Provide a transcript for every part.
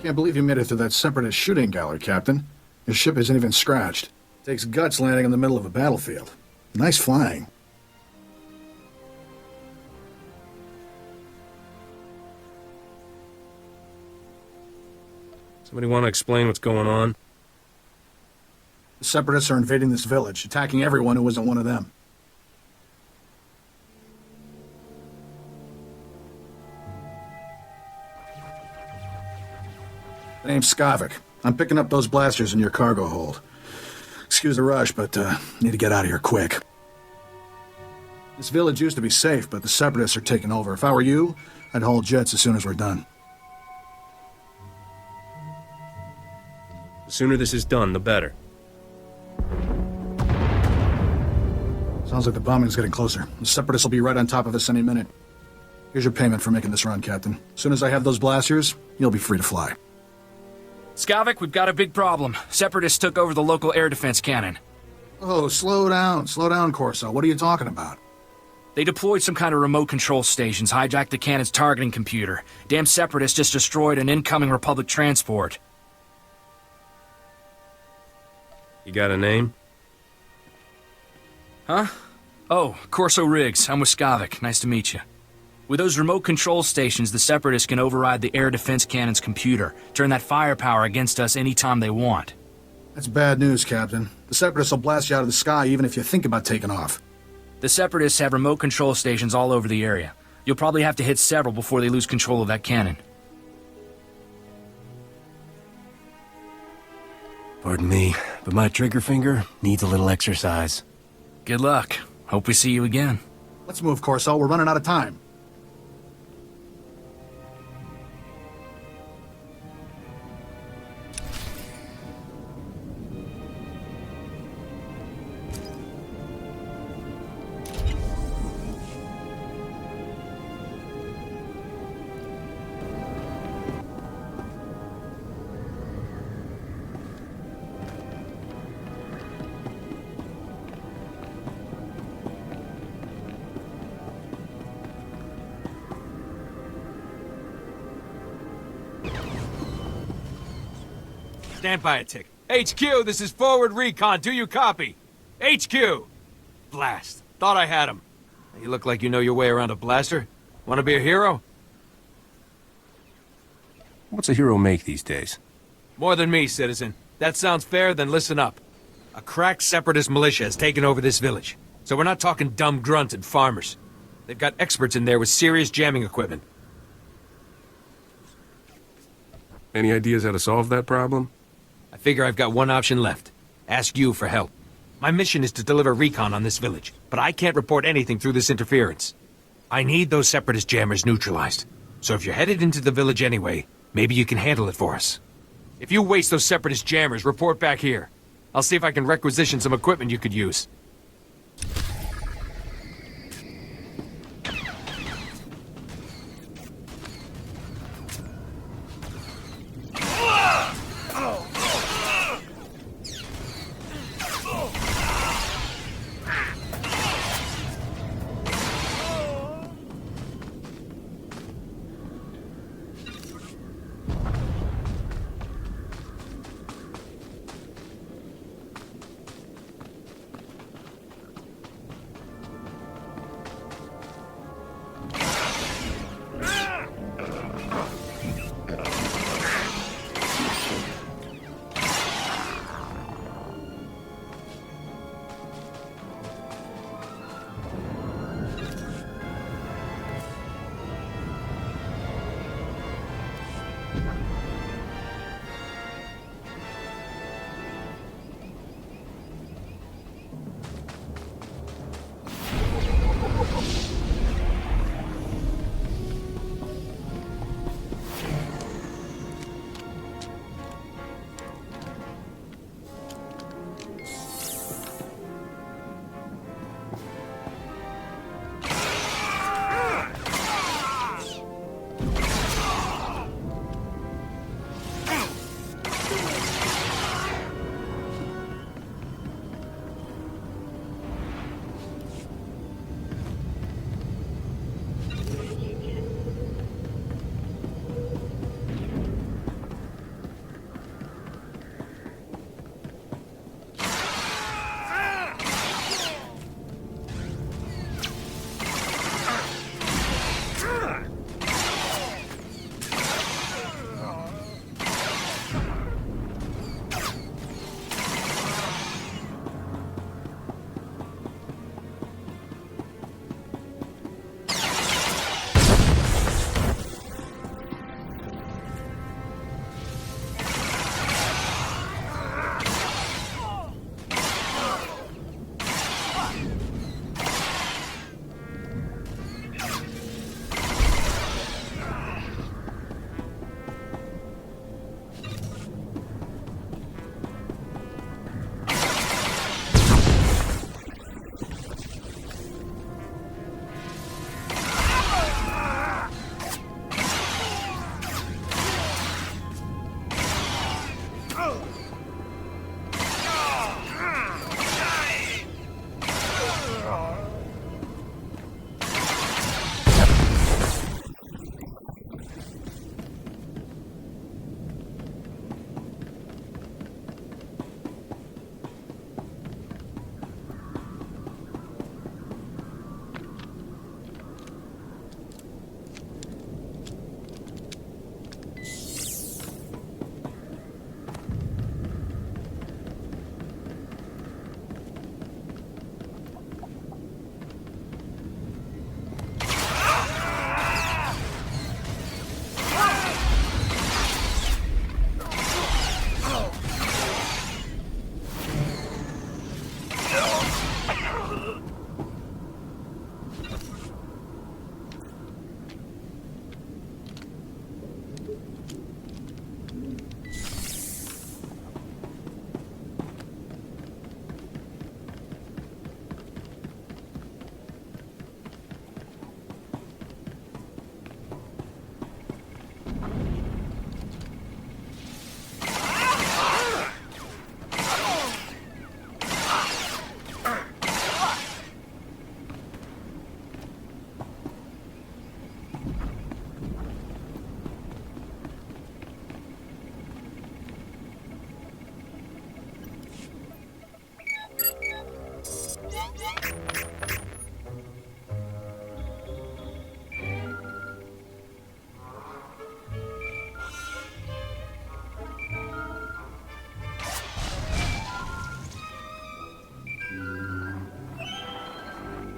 Can't believe you made it through that separatist shooting gallery, Captain. Your ship isn't even scratched. Takes guts landing in the middle of a battlefield. Nice flying. Somebody want to explain what's going on? The separatists are invading this village, attacking everyone who isn't one of them. The name's Skavik. I'm picking up those blasters in your cargo hold. Excuse the rush, but need to get out of here quick. This village used to be safe, but the separatists are taking over. If I were you, I'd haul jets as soon as we're done. The sooner this is done, the better. Sounds like the bombing's getting closer. The separatists will be right on top of us any minute. Here's your payment for making this run, Captain. As soon as I have those blasters, you'll be free to fly. Skavik, we've got a big problem. Separatists took over the local air defense cannon. Oh, slow down, Corso. What are you talking about? They deployed some kind of remote control stations, hijacked the cannon's targeting computer. Damn separatists just destroyed an incoming Republic transport. You got a name? Huh? Oh, Corso Riggs. I'm with Skavik. Nice to meet you. With those remote control stations, the Separatists can override the air defense cannon's computer, turn that firepower against us anytime they want. That's bad news, Captain. The Separatists will blast you out of the sky even if you think about taking off. The Separatists have remote control stations all over the area. You'll probably have to hit several before they lose control of that cannon. Pardon me, but my trigger finger needs a little exercise. Good luck. Hope we see you again. Let's move, Corso. We're running out of time. Stand by a tick. HQ, this is forward recon. Do you copy? HQ! Blast. Thought I had him. You look like you know your way around a blaster. Want to be a hero? What's a hero make these days? More than me, citizen. That sounds fair, then listen up. A crack separatist militia has taken over this village. So we're not talking dumb grunts and farmers. They've got experts in there with serious jamming equipment. Any ideas how to solve that problem? I figure I've got one option left. Ask you for help. My mission is to deliver recon on this village, but I can't report anything through this interference. I need those separatist jammers neutralized. So if you're headed into the village anyway, maybe you can handle it for us. If you waste those separatist jammers, report back here. I'll see if I can requisition some equipment you could use.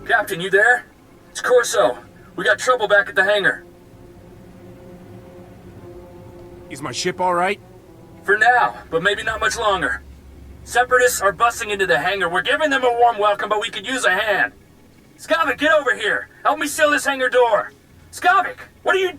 Captain, you there? It's Corso. We got trouble back at the hangar. Is my ship all right? For now, but maybe not much longer. Separatists are busting into the hangar. We're giving them a warm welcome, but we could use a hand. Skavik, get over here. Help me seal this hangar door. Skavik, what are you...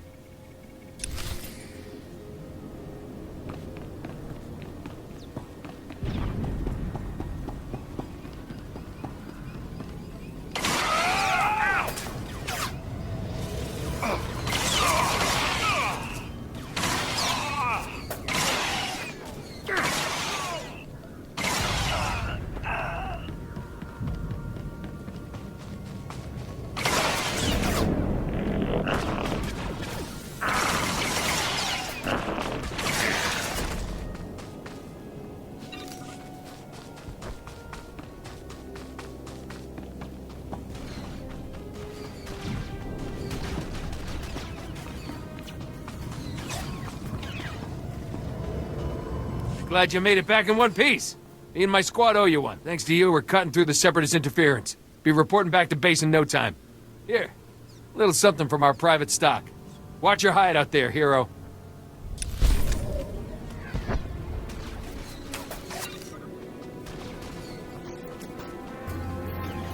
Glad you made it back in one piece. Me and my squad owe you one. Thanks to you, we're cutting through the Separatist interference. Be reporting back to base in no time. Here, a little something from our private stock. Watch your hide out there, hero.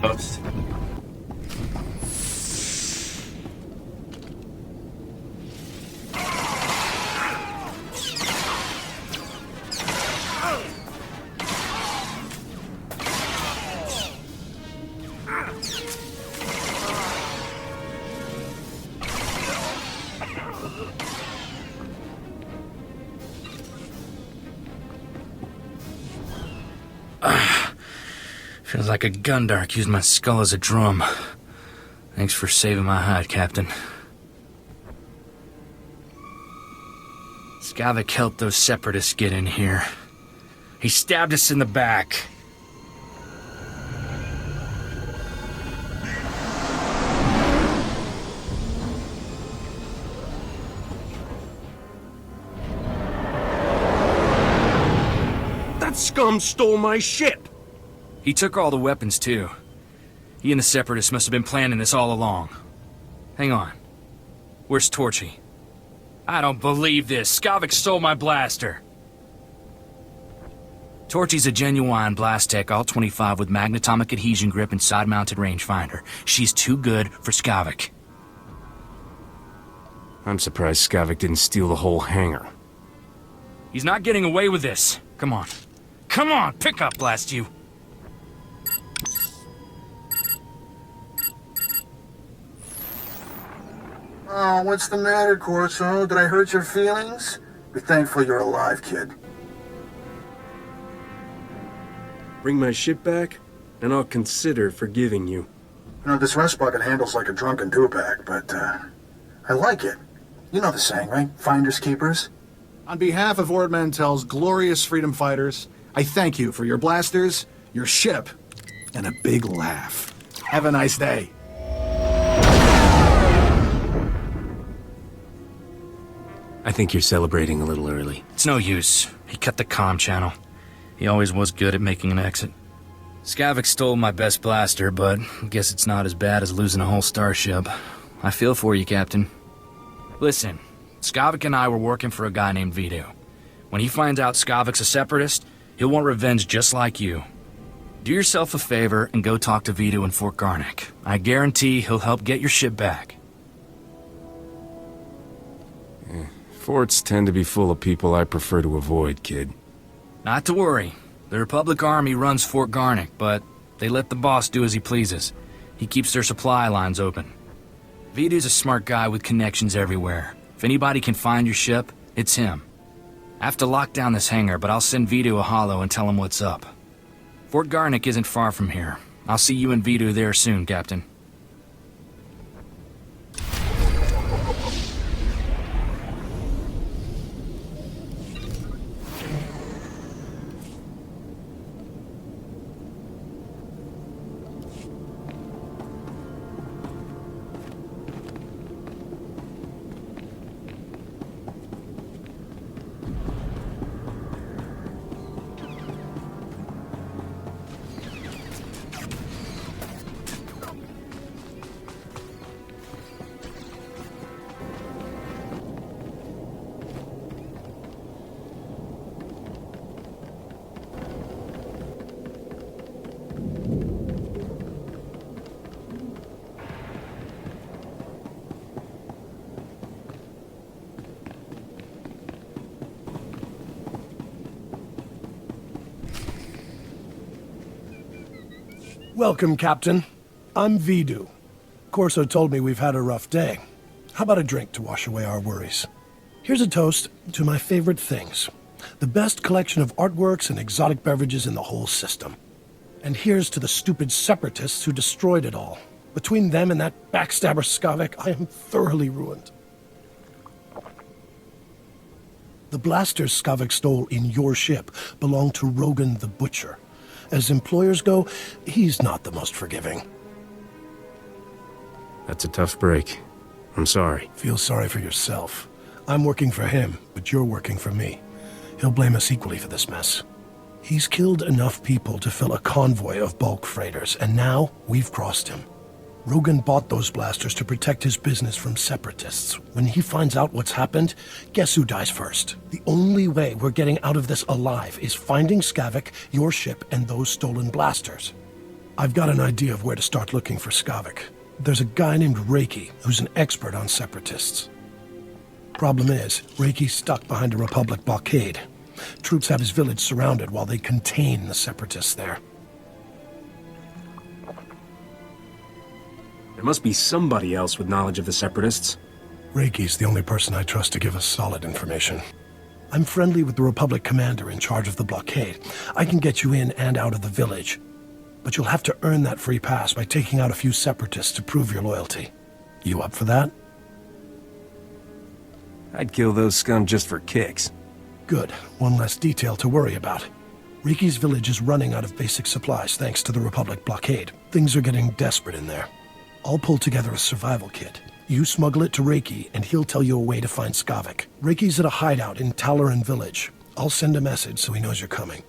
Oops. Feels like a Gundark used my skull as a drum. Thanks for saving my hide, Captain. Skavik helped those Separatists get in here. He stabbed us in the back. That scum stole my ship! He took all the weapons, too. He and the Separatists must have been planning this all along. Hang on. Where's Torchy? I don't believe this. Skavik stole my blaster. Torchy's a genuine blast tech, all 25 with magnetomic adhesion grip and side-mounted rangefinder. She's too good for Skavik. I'm surprised Skavik didn't steal the whole hangar. He's not getting away with this. Come on. Come on, pick up, blast you. Oh, what's the matter, Corso? Did I hurt your feelings? Be thankful you're alive, kid. Bring my ship back, and I'll consider forgiving you. You know, this rest bucket handles like a drunken two-pack, but, I like it. You know the saying, right? Finders keepers. On behalf of Ord Mantell's glorious freedom fighters, I thank you for your blasters, your ship, and a big laugh. Have a nice day. I think you're celebrating a little early. It's no use. He cut the comm channel. He always was good at making an exit. Skavik stole my best blaster, but I guess it's not as bad as losing a whole starship. I feel for you, Captain. Listen, Skavik and I were working for a guy named Vito. When he finds out Skavik's a Separatist, he'll want revenge just like you. Do yourself a favor and go talk to Vito in Fort Garnick. I guarantee he'll help get your ship back. Forts tend to be full of people I prefer to avoid, kid. Not to worry. The Republic Army runs Fort Garnick, but they let the boss do as he pleases. He keeps their supply lines open. Vito's a smart guy with connections everywhere. If anybody can find your ship, it's him. I have to lock down this hangar, but I'll send Vito a holo and tell him what's up. Fort Garnick isn't far from here. I'll see you and Vito there soon, Captain. Welcome, Captain. I'm Vidu. Corso told me we've had a rough day. How about a drink to wash away our worries? Here's a toast to my favorite things. The best collection of artworks and exotic beverages in the whole system. And here's to the stupid separatists who destroyed it all. Between them and that backstabber Skavek, I am thoroughly ruined. The blasters Skavek stole in your ship belong to Rogan the Butcher. As employers go, he's not the most forgiving. That's a tough break. I'm sorry. Feel sorry for yourself. I'm working for him, but you're working for me. He'll blame us equally for this mess. He's killed enough people to fill a convoy of bulk freighters, and now we've crossed him. Rogan bought those blasters to protect his business from separatists. When he finds out what's happened, guess who dies first? The only way we're getting out of this alive is finding Skavek, your ship, and those stolen blasters. I've got an idea of where to start looking for Skavek. There's a guy named Reiki who's an expert on separatists. Problem is, Reiki's stuck behind a Republic blockade. Troops have his village surrounded while they contain the separatists there. There must be somebody else with knowledge of the Separatists. Reiki's the only person I trust to give us solid information. I'm friendly with the Republic commander in charge of the blockade. I can get you in and out of the village. But you'll have to earn that free pass by taking out a few separatists to prove your loyalty. You up for that? I'd kill those scum just for kicks. Good. One less detail to worry about. Reiki's village is running out of basic supplies thanks to the Republic blockade. Things are getting desperate in there. I'll pull together a survival kit. You smuggle it to Reiki, and he'll tell you a way to find Skavek. Reiki's at a hideout in Talaran village. I'll send a message so he knows you're coming.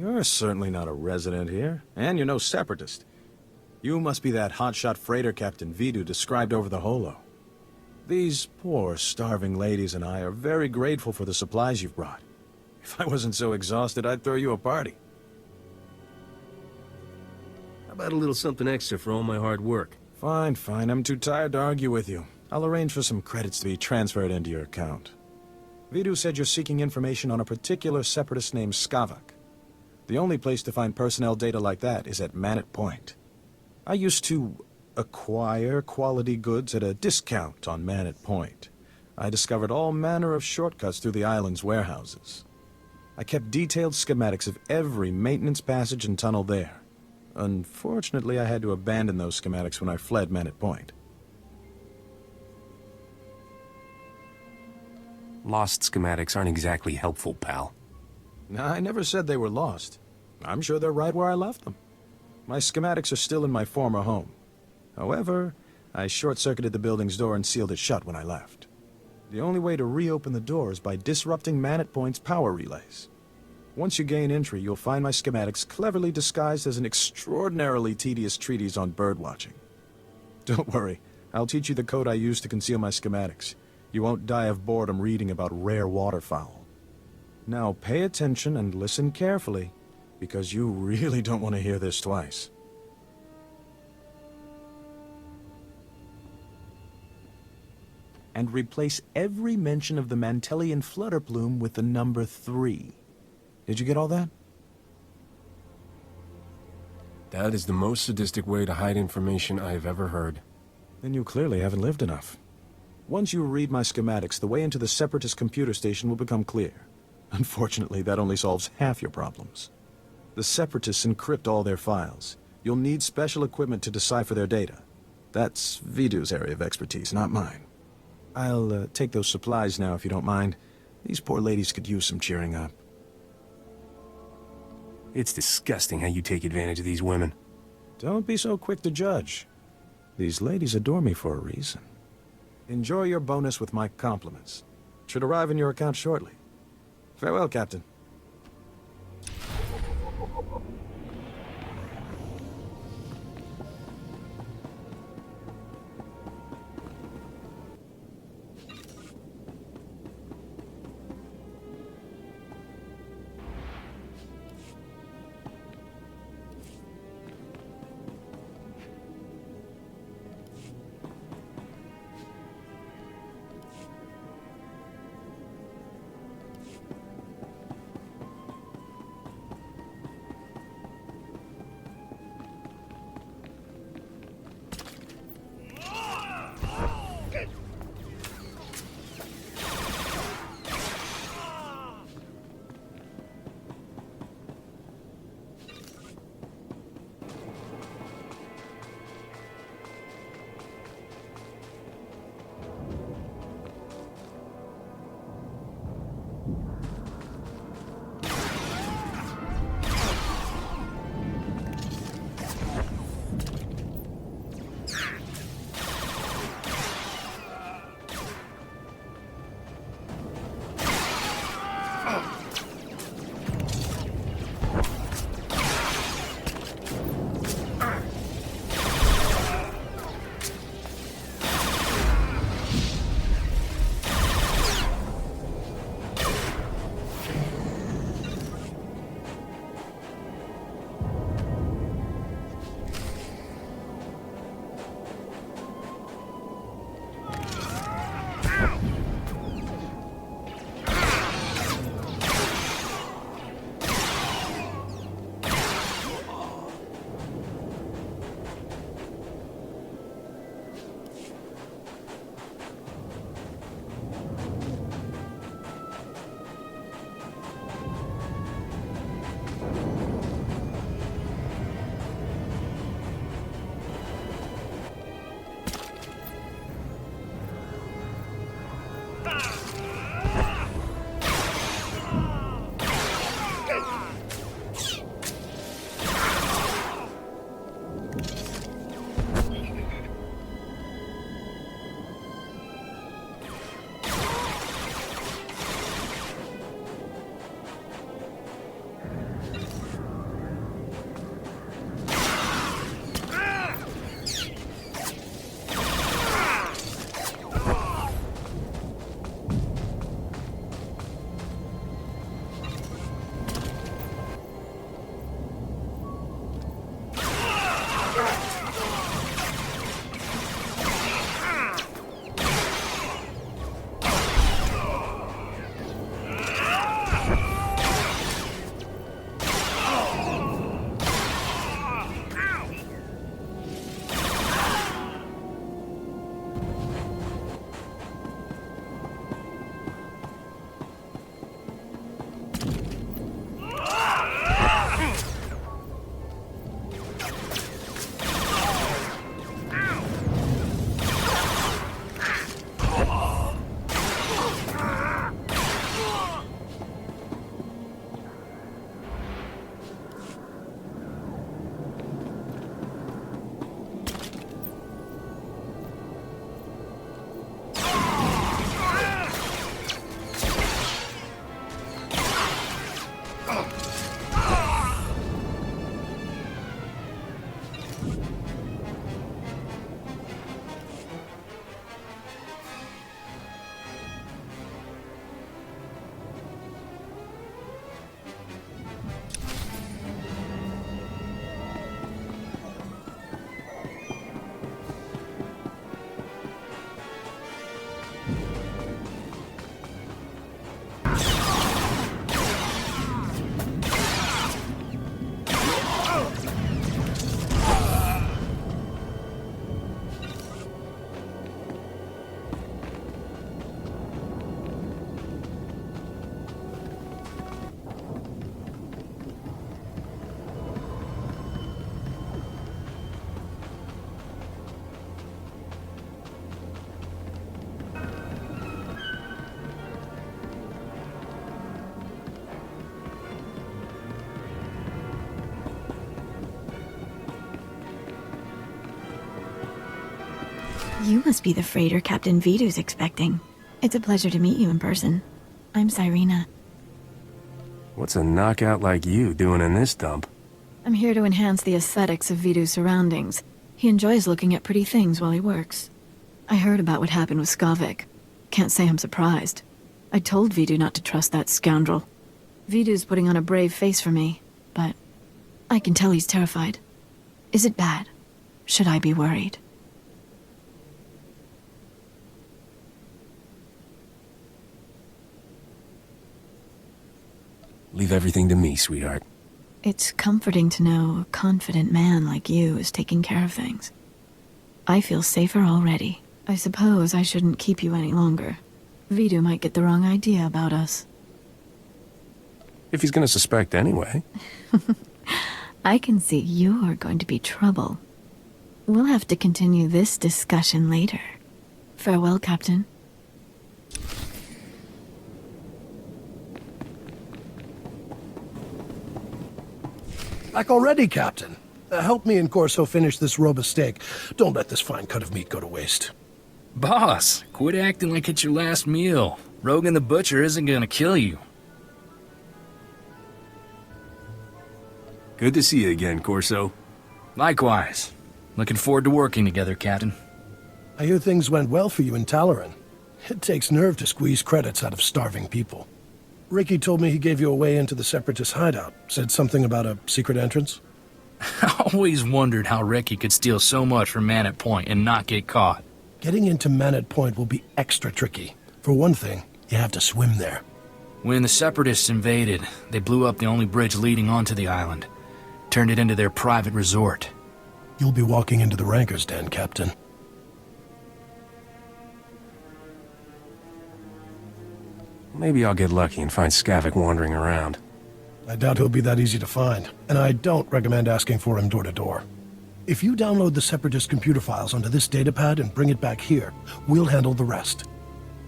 You're certainly not a resident here, and you're no separatist. You must be that hotshot freighter Captain Vidu described over the holo. These poor, starving ladies and I are very grateful for the supplies you've brought. If I wasn't so exhausted, I'd throw you a party. How about a little something extra for all my hard work? Fine, fine. I'm too tired to argue with you. I'll arrange for some credits to be transferred into your account. Vidu said you're seeking information on a particular separatist named Skavak. The only place to find personnel data like that is at Manet Point. I used to acquire quality goods at a discount on Manet Point. I discovered all manner of shortcuts through the island's warehouses. I kept detailed schematics of every maintenance passage and tunnel there. Unfortunately, I had to abandon those schematics when I fled Manet Point. Lost schematics aren't exactly helpful, pal. I never said they were lost. I'm sure they're right where I left them. My schematics are still in my former home. However, I short-circuited the building's door and sealed it shut when I left. The only way to reopen the door is by disrupting Manet Point's power relays. Once you gain entry, you'll find my schematics cleverly disguised as an extraordinarily tedious treatise on birdwatching. Don't worry, I'll teach you the code I use to conceal my schematics. You won't die of boredom reading about rare waterfowl. Now pay attention and listen carefully, because you really don't want to hear this twice. And replace every mention of the Mantellian flutter plume with the number 3. Did you get all that? That is the most sadistic way to hide information I've ever heard. Then you clearly haven't lived enough. Once you read my schematics, the way into the Separatist computer station will become clear. Unfortunately, that only solves half your problems. The Separatists encrypt all their files. You'll need special equipment to decipher their data. That's Vidu's area of expertise, not mine. I'll take those supplies now, if you don't mind. These poor ladies could use some cheering up. It's disgusting how you take advantage of these women. Don't be so quick to judge. These ladies adore me for a reason. Enjoy your bonus with my compliments. It should arrive in your account shortly. Farewell, Captain. You must be the freighter Captain Vidu's expecting. It's a pleasure to meet you in person. I'm Cyrena. What's a knockout like you doing in this dump? I'm here to enhance the aesthetics of Vidu's surroundings. He enjoys looking at pretty things while he works. I heard about what happened with Skavik. Can't say I'm surprised. I told Vidu not to trust that scoundrel. Vidu's putting on a brave face for me, but I can tell he's terrified. Is it bad? Should I be worried? Leave everything to me, sweetheart. It's comforting to know a confident man like you is taking care of things. I feel safer already. I suppose I shouldn't keep you any longer. Vidu might get the wrong idea about us. If he's gonna suspect anyway. I can see you're going to be trouble. We'll have to continue this discussion later. Farewell, Captain. Back already, Captain. Help me and Corso finish this robe of steak. Don't let this fine cut of meat go to waste. Boss, quit acting like it's your last meal. Rogan the Butcher isn't gonna kill you. Good to see you again, Corso. Likewise. Looking forward to working together, Captain. I hear things went well for you in Talaran. It takes nerve to squeeze credits out of starving people. Ricky told me he gave you a way into the Separatist hideout. Said something about a secret entrance? I always wondered how Ricky could steal so much from Man at Point and not get caught. Getting into Manet Point will be extra tricky. For one thing, you have to swim there. When the Separatists invaded, they blew up the only bridge leading onto the island. Turned it into their private resort. You'll be walking into the Ranker's Den, Captain. Maybe I'll get lucky and find Skavik wandering around. I doubt he'll be that easy to find, and I don't recommend asking for him door to door. If you download the Separatist computer files onto this datapad and bring it back here, we'll handle the rest.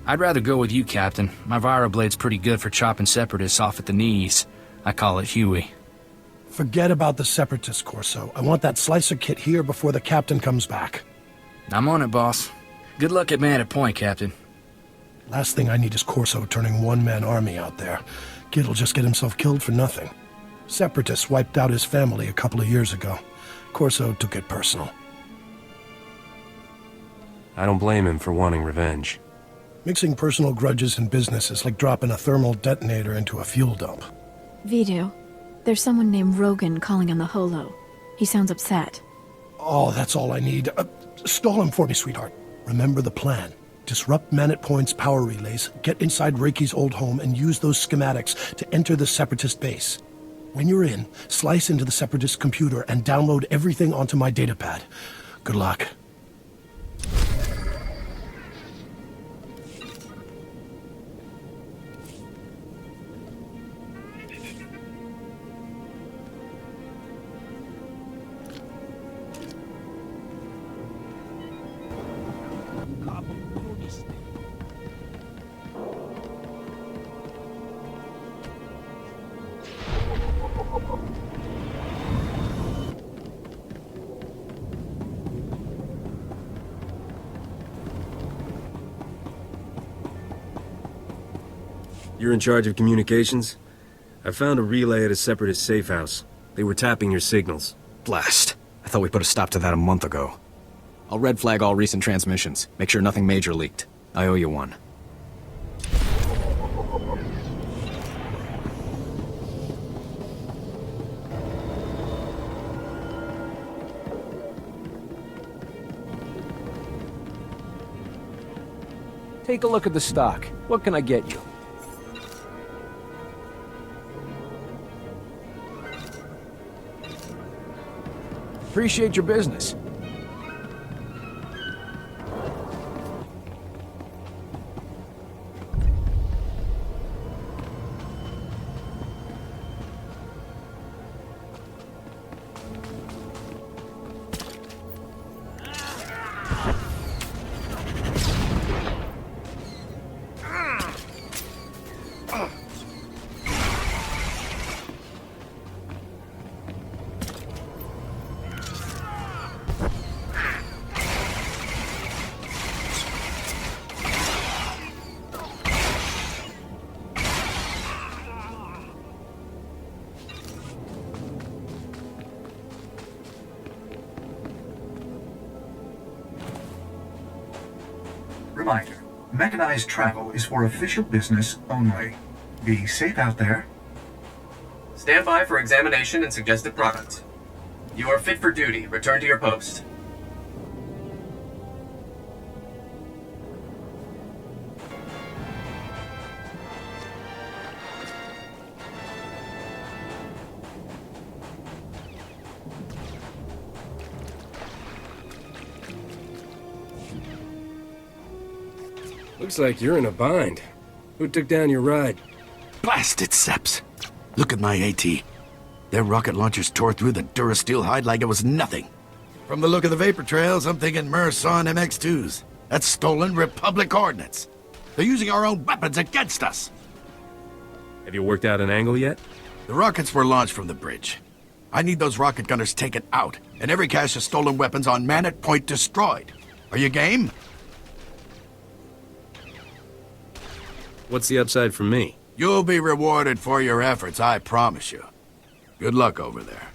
I'd rather go with you, Captain. My Viroblade's pretty good for chopping Separatists off at the knees. I call it Huey. Forget about the Separatist, Corso. I want that slicer kit here before the Captain comes back. I'm on it, boss. Good luck at Man at Point, Captain. Last thing I need is Corso turning one-man army out there. Kid'll just get himself killed for nothing. Separatists wiped out his family a couple of years ago. Corso took it personal. I don't blame him for wanting revenge. Mixing personal grudges and business is like dropping a thermal detonator into a fuel dump. Vidu, there's someone named Rogan calling on the holo. He sounds upset. Oh, that's all I need. Stall him for me, sweetheart. Remember the plan. Disrupt Manet Point's power relays, get inside Reiki's old home, and use those schematics to enter the Separatist base. When you're in, slice into the Separatist computer and download everything onto my datapad. Good luck. You're in charge of communications? I found a relay at a Separatist safe house. They were tapping your signals. Blast. I thought we put a stop to that a month ago. I'll red flag all recent transmissions. Make sure nothing major leaked. I owe you one. Take a look at the stock. What can I get you? Appreciate your business. Reminder, mechanized travel is for official business only. Be safe out there. Stand by for examination and suggested product. You are fit for duty. Return to your post. Looks like you're in a bind. Who took down your ride? Blasted Seps. Look at my AT. Their rocket launchers tore through the Durasteel hide like it was nothing. From the look of the vapor trails, I'm thinking Merson MX-2s. That's stolen Republic ordnance. They're using our own weapons against us. Have you worked out an angle yet? The rockets were launched from the bridge. I need those rocket gunners taken out, and every cache of stolen weapons on Man-at Point destroyed. Are you game? What's the upside for me? You'll be rewarded for your efforts, I promise you. Good luck over there.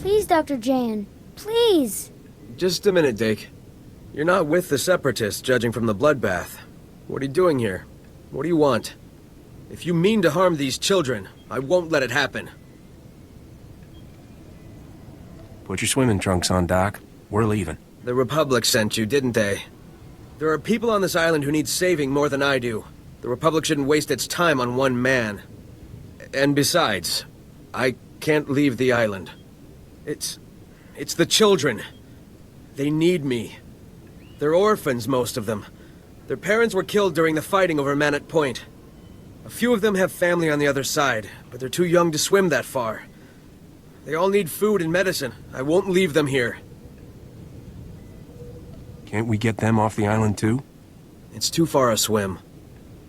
Please, Dr. Jan. Please. Just a minute, Dake. You're not with the Separatists, judging from the bloodbath. What are you doing here? What do you want? If you mean to harm these children, I won't let it happen. Put your swimming trunks on, Doc. We're leaving. The Republic sent you, didn't they? There are people on this island who need saving more than I do. The Republic shouldn't waste its time on one man. And besides, I can't leave the island. It's the children. They need me. They're orphans, most of them. Their parents were killed during the fighting over Manat Point. A few of them have family on the other side, but they're too young to swim that far. They all need food and medicine. I won't leave them here. Can't we get them off the island too? It's too far a swim.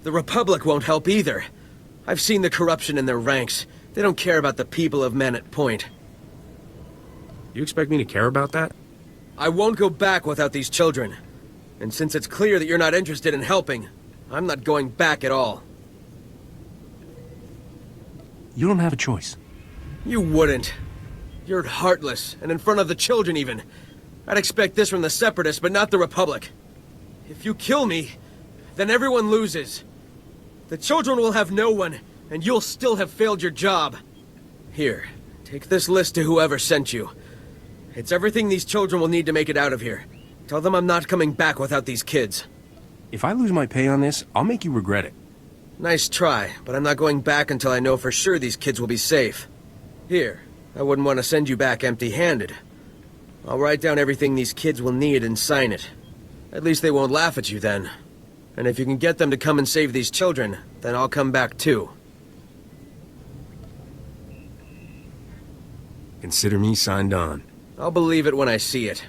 The Republic won't help either. I've seen the corruption in their ranks. They don't care about the people of Manat Point. You expect me to care about that? I won't go back without these children. And since it's clear that you're not interested in helping, I'm not going back at all. You don't have a choice. You wouldn't. You're heartless, and in front of the children even. I'd expect this from the Separatists, but not the Republic. If you kill me, then everyone loses. The children will have no one, and you'll still have failed your job. Here, take this list to whoever sent you. It's everything these children will need to make it out of here. Tell them I'm not coming back without these kids. If I lose my pay on this, I'll make you regret it. Nice try, but I'm not going back until I know for sure these kids will be safe. Here, I wouldn't want to send you back empty-handed. I'll write down everything these kids will need and sign it. At least they won't laugh at you then. And if you can get them to come and save these children, then I'll come back too. Consider me signed on. I'll believe it when I see it.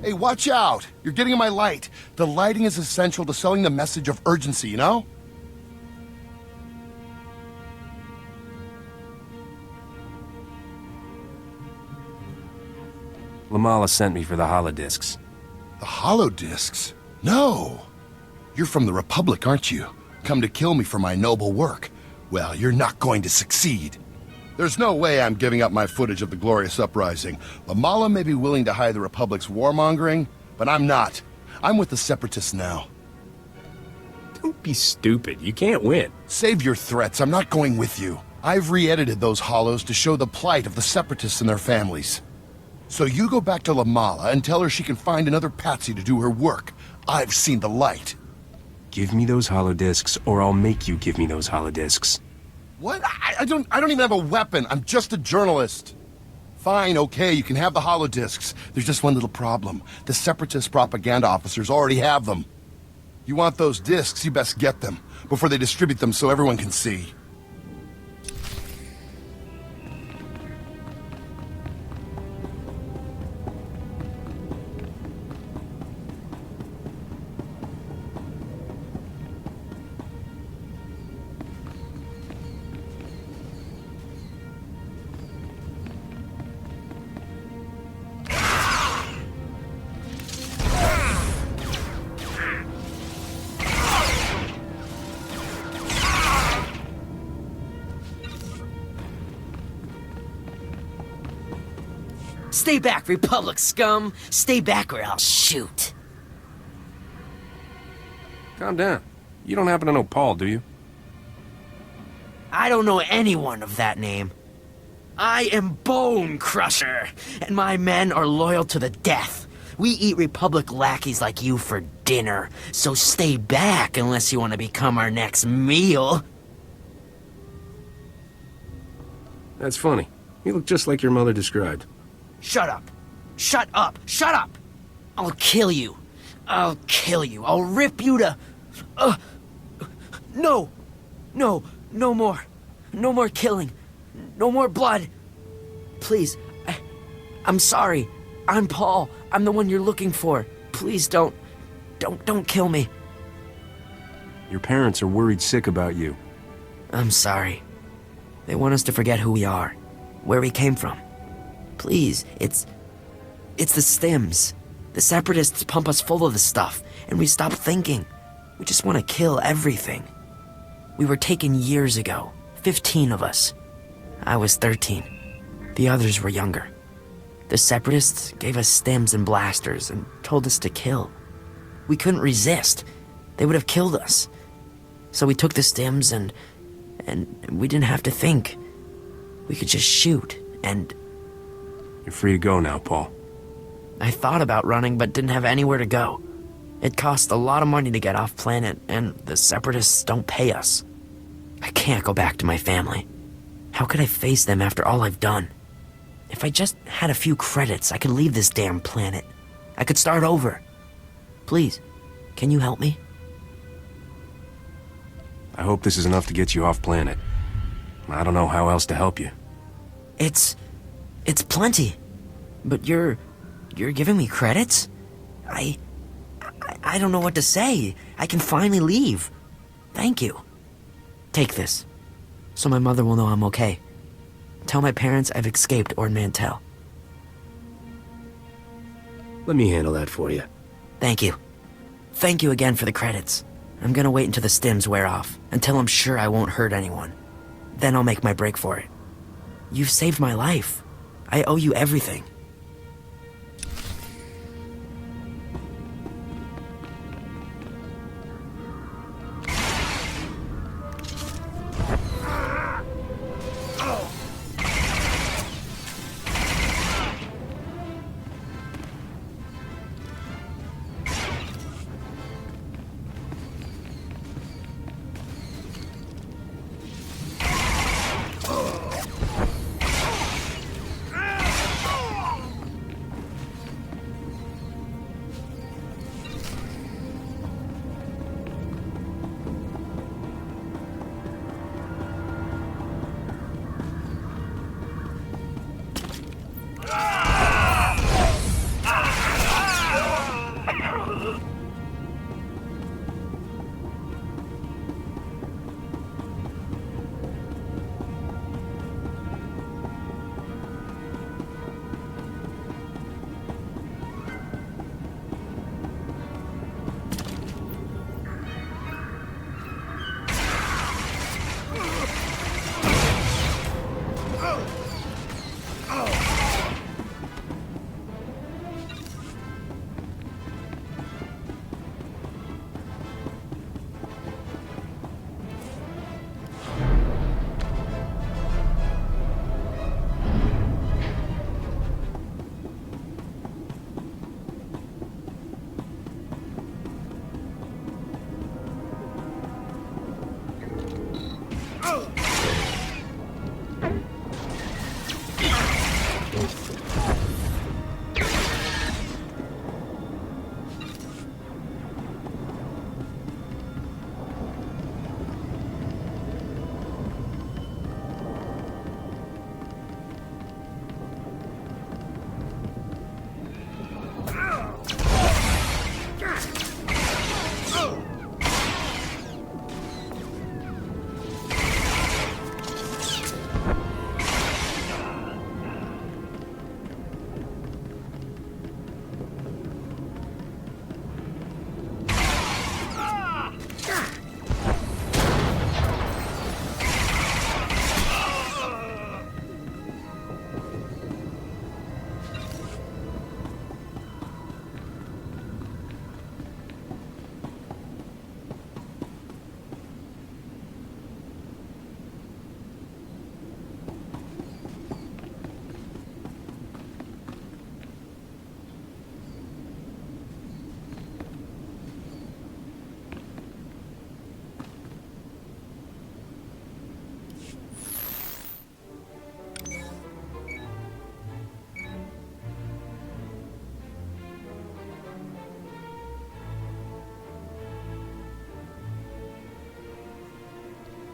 Hey, watch out! You're getting in my light. The lighting is essential to selling the message of urgency, you know? Lamala sent me for the holodiscs. The holodiscs? No! You're from the Republic, aren't you? Come to kill me for my noble work. Well, you're not going to succeed. There's no way I'm giving up my footage of the glorious uprising. Lamala may be willing to hide the Republic's warmongering, but I'm not. I'm with the Separatists now. Don't be stupid. You can't win. Save your threats. I'm not going with you. I've re-edited those holos to show the plight of the Separatists and their families. So you go back to Lamala and tell her she can find another patsy to do her work. I've seen the light. Give me those holodiscs, or I'll make you give me those holodiscs. What? I don't even have a weapon. I'm just a journalist. Fine, okay, you can have the holodiscs. There's just one little problem. The Separatist propaganda officers already have them. You want those discs, you best get them, before they distribute them so everyone can see. Stay back, Republic scum! Stay back or I'll shoot. Calm down. You don't happen to know Paul, do you? I don't know anyone of that name. I am Bone Crusher, and my men are loyal to the death. We eat Republic lackeys like you for dinner, so stay back unless you want to become our next meal. That's funny. You look just like your mother described. Shut up. Shut up. Shut up! I'll kill you. I'll kill you. I'll rip you to... No. No. No more. No more killing. No more blood. Please. I'm sorry. I'm Paul. I'm the one you're looking for. Please don't kill me. Your parents are worried sick about you. I'm sorry. They want us to forget who we are. Where we came from. Please, it's the stims. The Separatists pump us full of this stuff, and we stop thinking. We just want to kill everything. We were taken years ago, 15 of us. I was 13. The others were younger. The Separatists gave us stims and blasters and told us to kill. We couldn't resist. They would have killed us. So we took the stims and we didn't have to think. We could just shoot, and... You're free to go now, Paul. I thought about running, but didn't have anywhere to go. It cost a lot of money to get off planet, and the Separatists don't pay us. I can't go back to my family. How could I face them after all I've done? If I just had a few credits, I could leave this damn planet. I could start over. Please, can you help me? I hope this is enough to get you off planet. I don't know how else to help you. It's plenty. But you're giving me credits? I don't know what to say. I can finally leave. Thank you. Take this, so my mother will know I'm okay. Tell my parents I've escaped Ord Mantell. Let me handle that for you. Thank you. Thank you again for the credits. I'm gonna wait until the stims wear off, until I'm sure I won't hurt anyone. Then I'll make my break for it. You've saved my life. I owe you everything.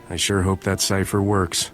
I sure hope that cipher works.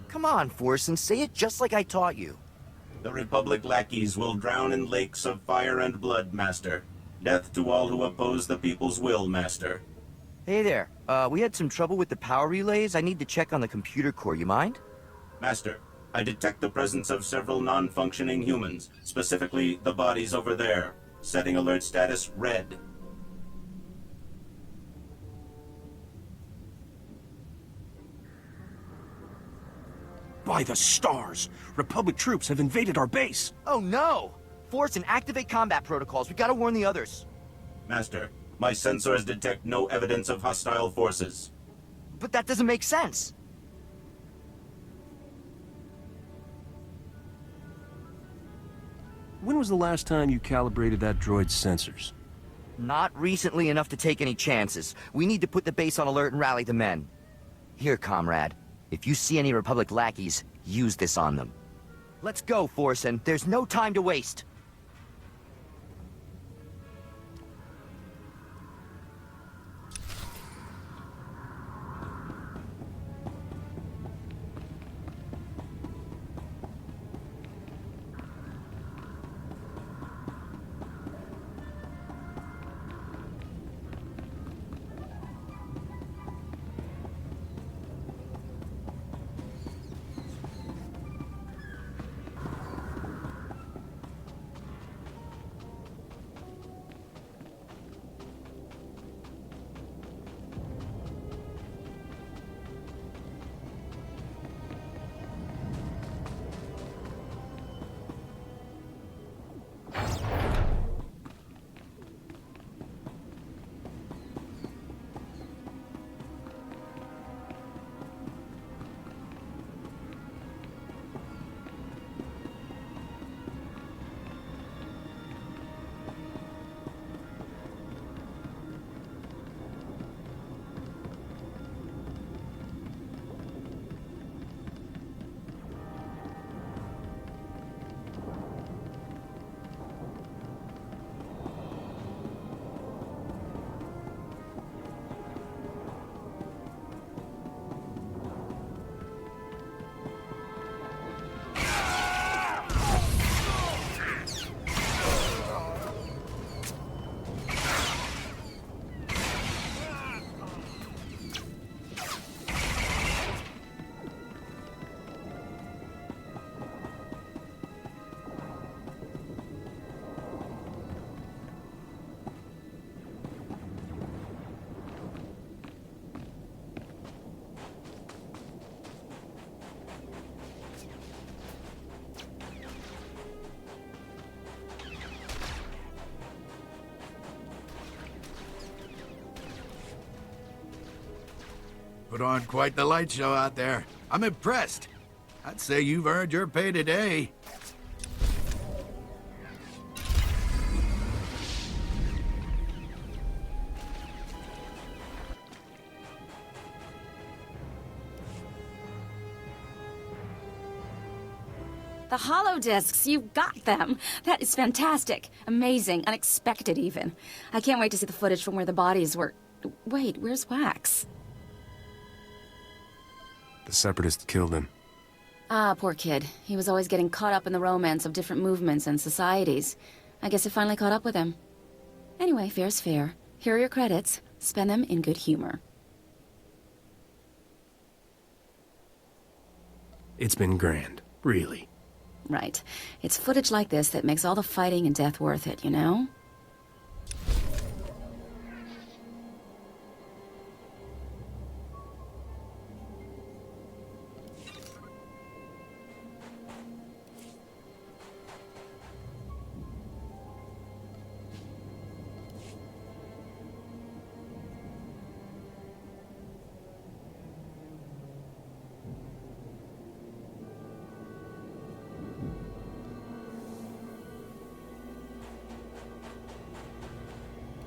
Come on, Forsen, say it just like I taught you. The Republic lackeys will drown in lakes of fire and blood, Master. Death to all who oppose the people's will, Master. Hey there, we had some trouble with the power relays. I need to check on the computer core, you mind? Master, I detect the presence of several non-functioning humans, specifically the bodies over there. Setting alert status red. By the stars! Republic troops have invaded our base! Oh no! Forsen, activate combat protocols. We gotta warn the others. Master, my sensors detect no evidence of hostile forces. But that doesn't make sense. When was the last time you calibrated that droid's sensors? Not recently enough to take any chances. We need to put the base on alert and rally the men. Here, comrade. If you see any Republic lackeys, use this on them. Let's go, Forsen. There's no time to waste. Put on quite the light show out there. I'm impressed. I'd say you've earned your pay today. The holodiscs, you got them. That is fantastic. Amazing. Unexpected, even. I can't wait to see the footage from where the bodies were... Wait, where's Wax? The Separatists killed him. Ah, poor kid. He was always getting caught up in the romance of different movements and societies. I guess it finally caught up with him. Anyway, fair's fair. Here are your credits. Spend them in good humor. It's been grand. Really. Right. It's footage like this that makes all the fighting and death worth it, you know?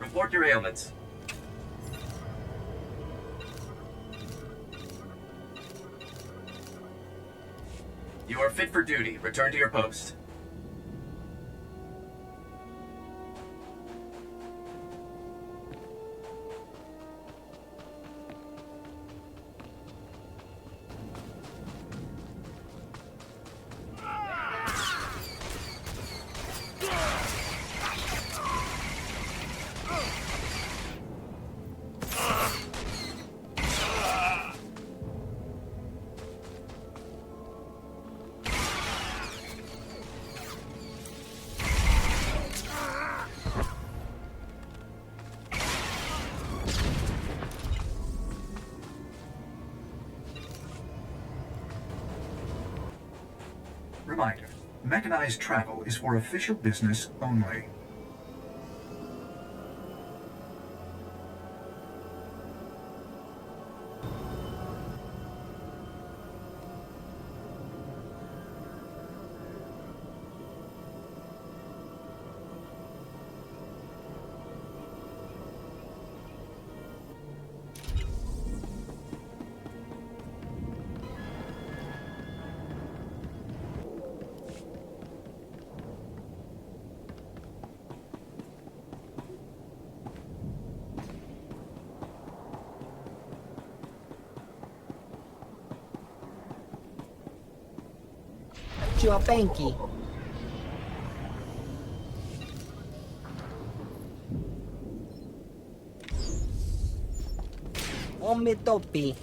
Report your ailments. You are fit for duty. Return to your post. Reminder, mechanized travel is for official business only. Chua Penki. Omitopi.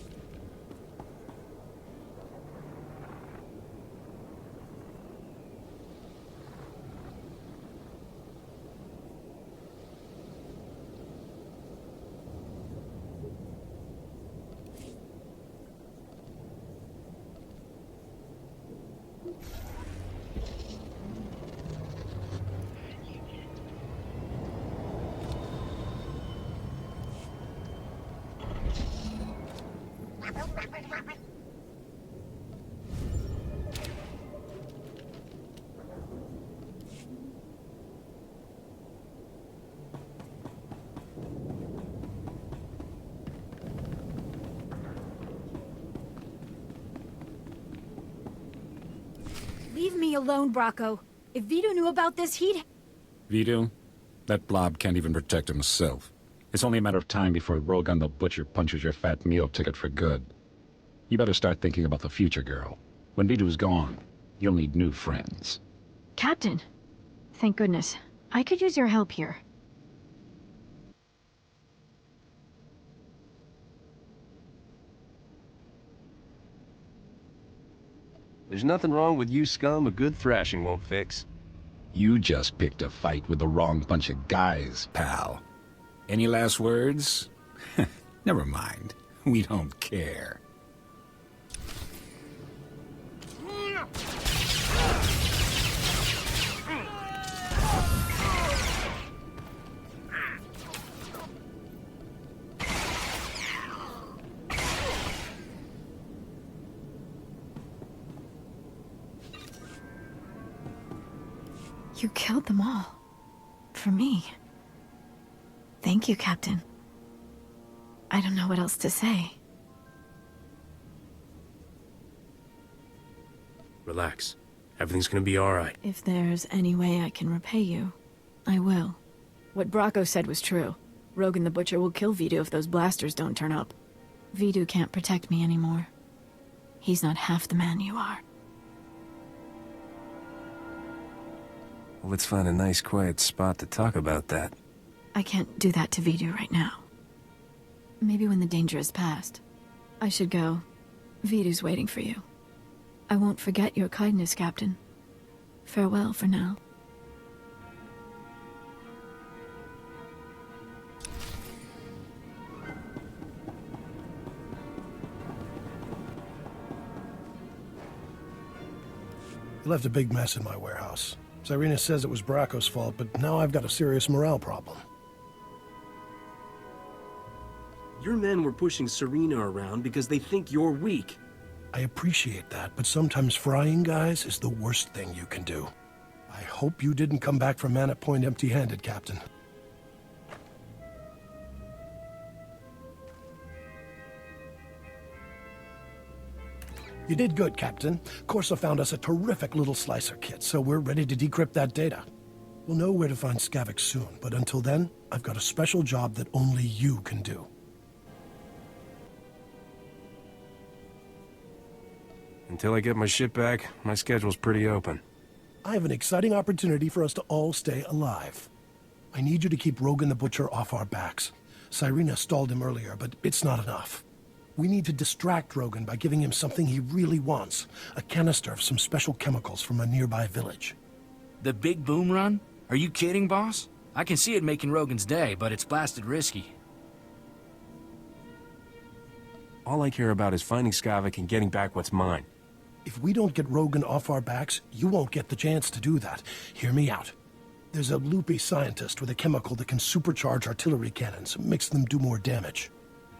Leave me alone, Bracco. If Vito knew about this, he'd... Vito? That blob can't even protect himself. It's only a matter of time before Rogan the Butcher punches your fat meal ticket for good. You better start thinking about the future, girl. When Vito's gone, you'll need new friends. Captain! Thank goodness. I could use your help here. There's nothing wrong with you scum a good thrashing won't fix. You just picked a fight with the wrong bunch of guys, pal. Any last words? Never mind. We don't care. You killed them all. For me. Thank you, Captain. I don't know what else to say. Relax. Everything's gonna be alright. If there's any way I can repay you, I will. What Bracco said was true. Rogan the Butcher will kill Vidu if those blasters don't turn up. Vidu can't protect me anymore. He's not half the man you are. Well, let's find a nice quiet spot to talk about that. I can't do that to Vidu right now. Maybe when the danger is past. I should go. Vidu's waiting for you. I won't forget your kindness, Captain. Farewell for now. You left a big mess in my warehouse. Cyrena says it was Bracco's fault, but now I've got a serious morale problem. Your men were pushing Serena around because they think you're weak. I appreciate that, but sometimes frying guys is the worst thing you can do. I hope you didn't come back from Man at Point empty-handed, Captain. You did good, Captain. Corsa found us a terrific little slicer kit, so we're ready to decrypt that data. We'll know where to find Skavik soon, but until then, I've got a special job that only you can do. Until I get my ship back, my schedule's pretty open. I have an exciting opportunity for us to all stay alive. I need you to keep Rogan the Butcher off our backs. Cyrena stalled him earlier, but it's not enough. We need to distract Rogan by giving him something he really wants. A canister of some special chemicals from a nearby village. The big boom run? Are you kidding, boss? I can see it making Rogan's day, but it's blasted risky. All I care about is finding Skavik and getting back what's mine. If we don't get Rogan off our backs, you won't get the chance to do that. Hear me out. There's a loopy scientist with a chemical that can supercharge artillery cannons, makes them do more damage.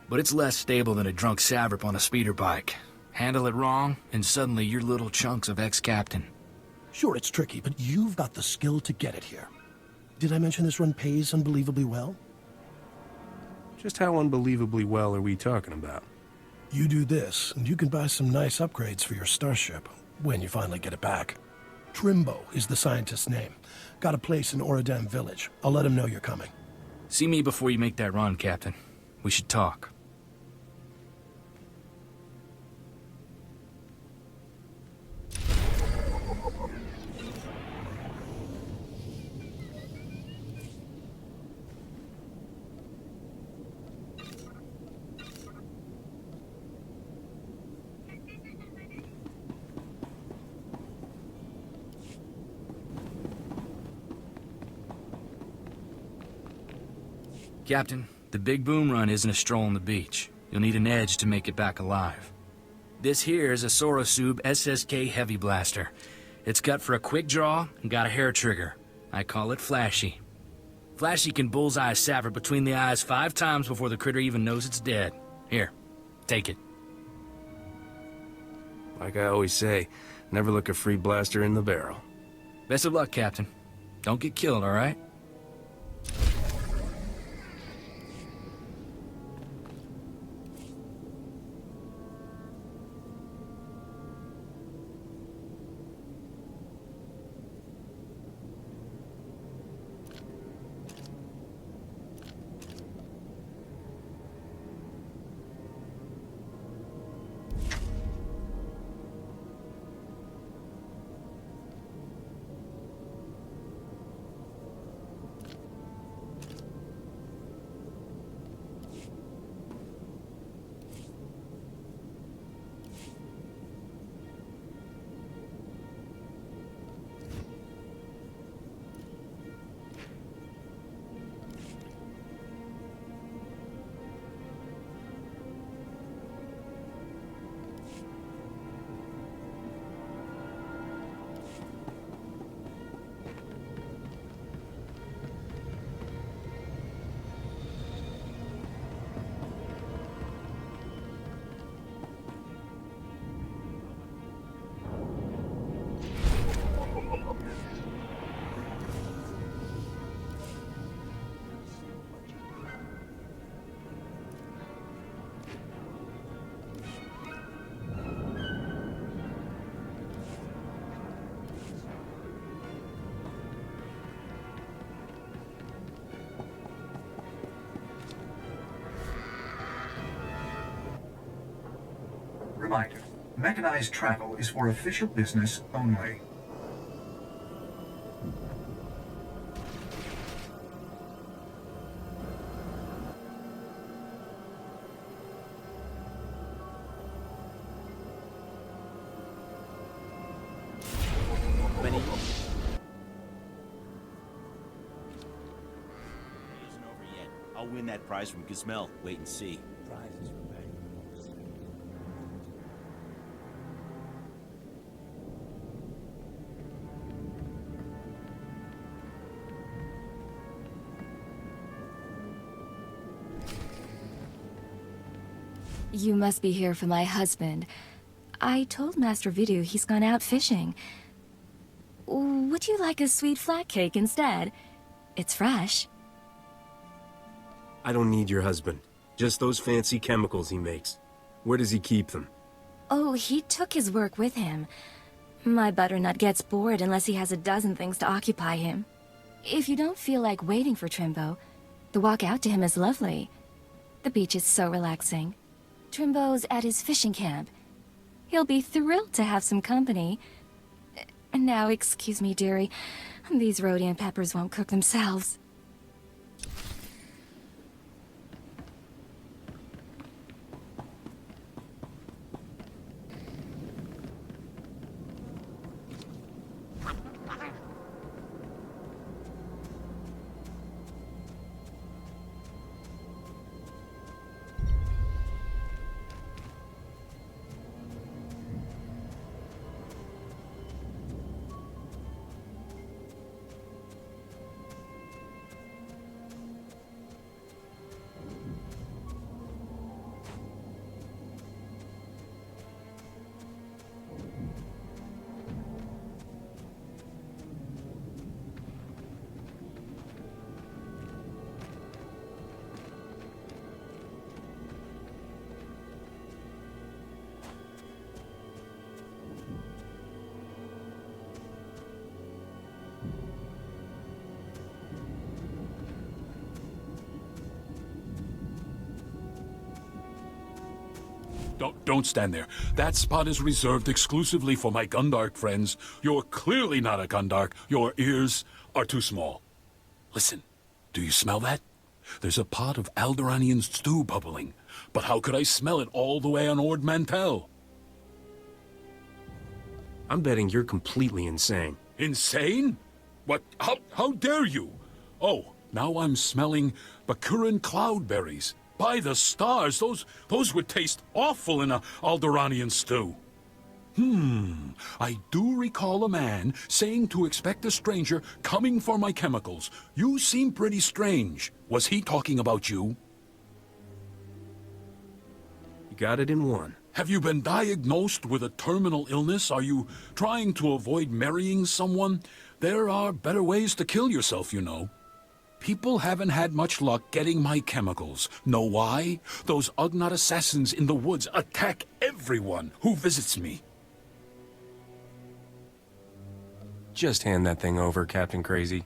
But it's less stable than a drunk savrip on a speeder bike. Handle it wrong, and suddenly you're little chunks of ex-captain. Sure, it's tricky, but you've got the skill to get it here. Did I mention this run pays unbelievably well? Just how unbelievably well are we talking about? You do this, and you can buy some nice upgrades for your starship, when you finally get it back. Trimbo is the scientist's name. Got a place in Oradam village. I'll let him know you're coming. See me before you make that run, Captain. We should talk. Captain, the big boom run isn't a stroll on the beach. You'll need an edge to make it back alive. This here is a Sorosub SSK Heavy Blaster. It's cut for a quick draw and got a hair trigger. I call it Flashy. Flashy can bullseye a Savard between the eyes 5 times before the critter even knows it's dead. Here, take it. Like I always say, never look a free blaster in the barrel. Best of luck, Captain. Don't get killed, all right? Reminder, mechanized travel is for official business only. Isn't over yet. I'll win that prize from Gizmel. Wait and see. Prizes from back. You must be here for my husband. I told Master Vidu he's gone out fishing. Would you like a sweet flat cake instead? It's fresh. I don't need your husband. Just those fancy chemicals he makes. Where does he keep them? Oh, he took his work with him. My butternut gets bored unless he has a dozen things to occupy him. If you don't feel like waiting for Trimbo, the walk out to him is lovely. The beach is so relaxing. Trimbo's at his fishing camp. He'll be thrilled to have some company. Now, excuse me, dearie. These rhodium peppers won't cook themselves. Don't stand there. That spot is reserved exclusively for my Gundark friends. You're clearly not a Gundark. Your ears are too small. Listen, do you smell that? There's a pot of Alderaanian stew bubbling. But how could I smell it all the way on Ord Mantell? I'm betting you're completely insane. Insane? What? How dare you? Oh, now I'm smelling Bakuran cloudberries. By the stars, those would taste awful in a Alderaanian stew. I do recall a man saying to expect a stranger coming for my chemicals. You seem pretty strange. Was he talking about you? You got it in one. Have you been diagnosed with a terminal illness? Are you trying to avoid marrying someone? There are better ways to kill yourself, you know. People haven't had much luck getting my chemicals. Know why? Those Ugnaught assassins in the woods attack everyone who visits me. Just hand that thing over, Captain Crazy.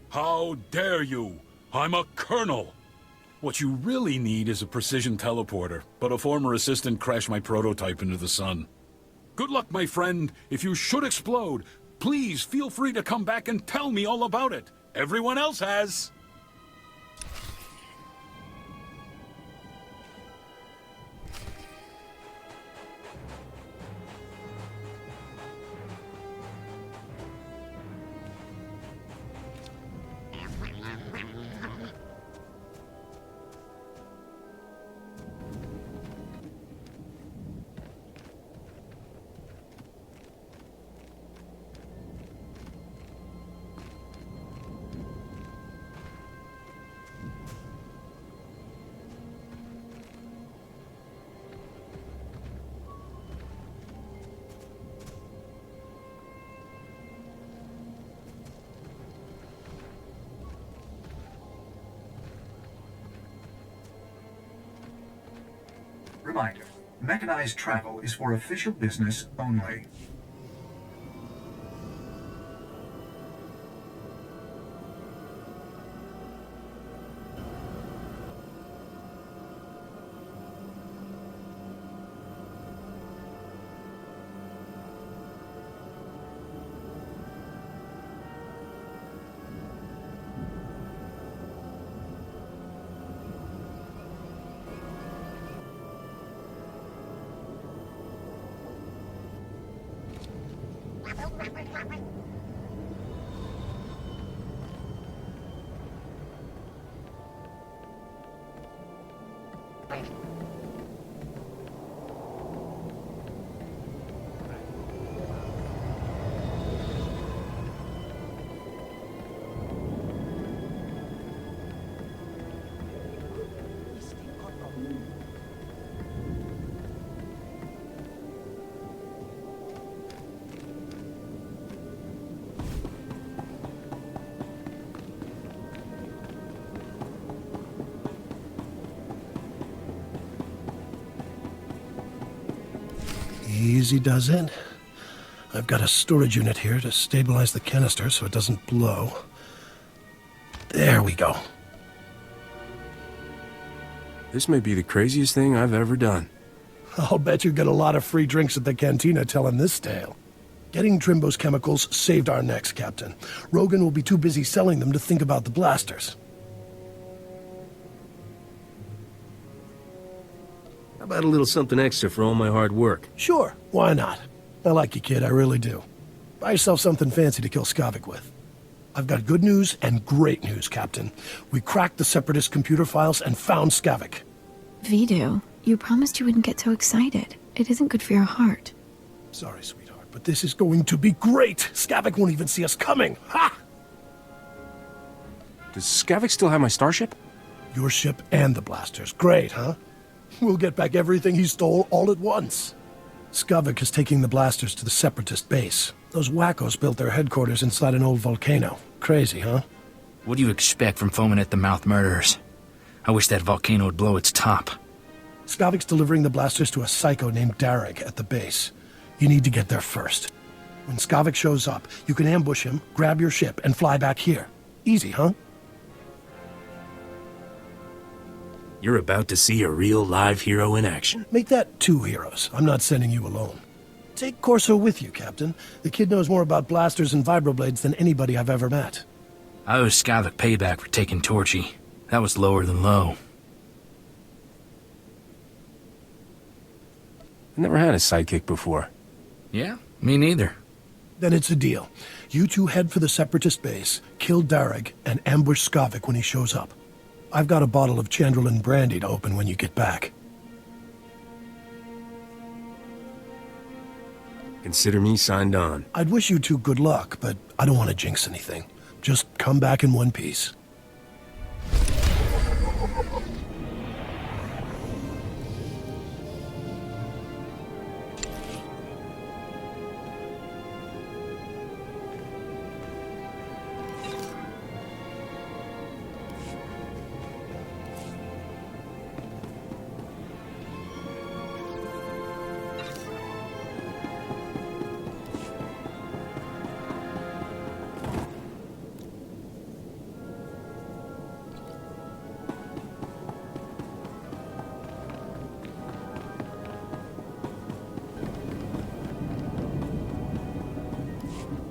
How dare you? I'm a colonel. What you really need is a precision teleporter, but a former assistant crashed my prototype into the sun. Good luck, my friend. If you should explode, please feel free to come back and tell me all about it. Everyone else has. Reminder, mechanized travel is for official business only. Easy does it. I've got a storage unit here to stabilize the canister so it doesn't blow. There we go. This may be the craziest thing I've ever done. I'll bet you get a lot of free drinks at the cantina telling this tale. Getting Trimbo's chemicals saved our necks, Captain. Rogan will be too busy selling them to think about the blasters. How about a little something extra for all my hard work? Sure, why not? I like you, kid, I really do. Buy yourself something fancy to kill Skavik with. I've got good news and great news, Captain. We cracked the Separatist computer files and found Skavik. Vidu, you promised you wouldn't get so excited. It isn't good for your heart. Sorry, sweetheart, but this is going to be great! Skavik won't even see us coming! Ha! Does Skavik still have my starship? Your ship and the blasters. Great, huh? We'll get back everything he stole all at once. Skavik is taking the blasters to the Separatist base. Those wackos built their headquarters inside an old volcano. Crazy, huh? What do you expect from foaming-at-the-mouth murderers? I wish that volcano would blow its top. Skavik's delivering the blasters to a psycho named Darrig at the base. You need to get there first. When Skavik shows up, you can ambush him, grab your ship, and fly back here. Easy, huh? You're about to see a real live hero in action. Make that 2 heroes. I'm not sending you alone. Take Corso with you, Captain. The kid knows more about blasters and vibroblades than anybody I've ever met. I owe Skavik payback for taking Torchy. That was lower than low. I've never had a sidekick before. Yeah, me neither. Then it's a deal. You two head for the Separatist base, kill Darrig, and ambush Skavik when he shows up. I've got a bottle of Chandrelin brandy to open when you get back. Consider me signed on. I'd wish you two good luck, but I don't want to jinx anything. Just come back in one piece.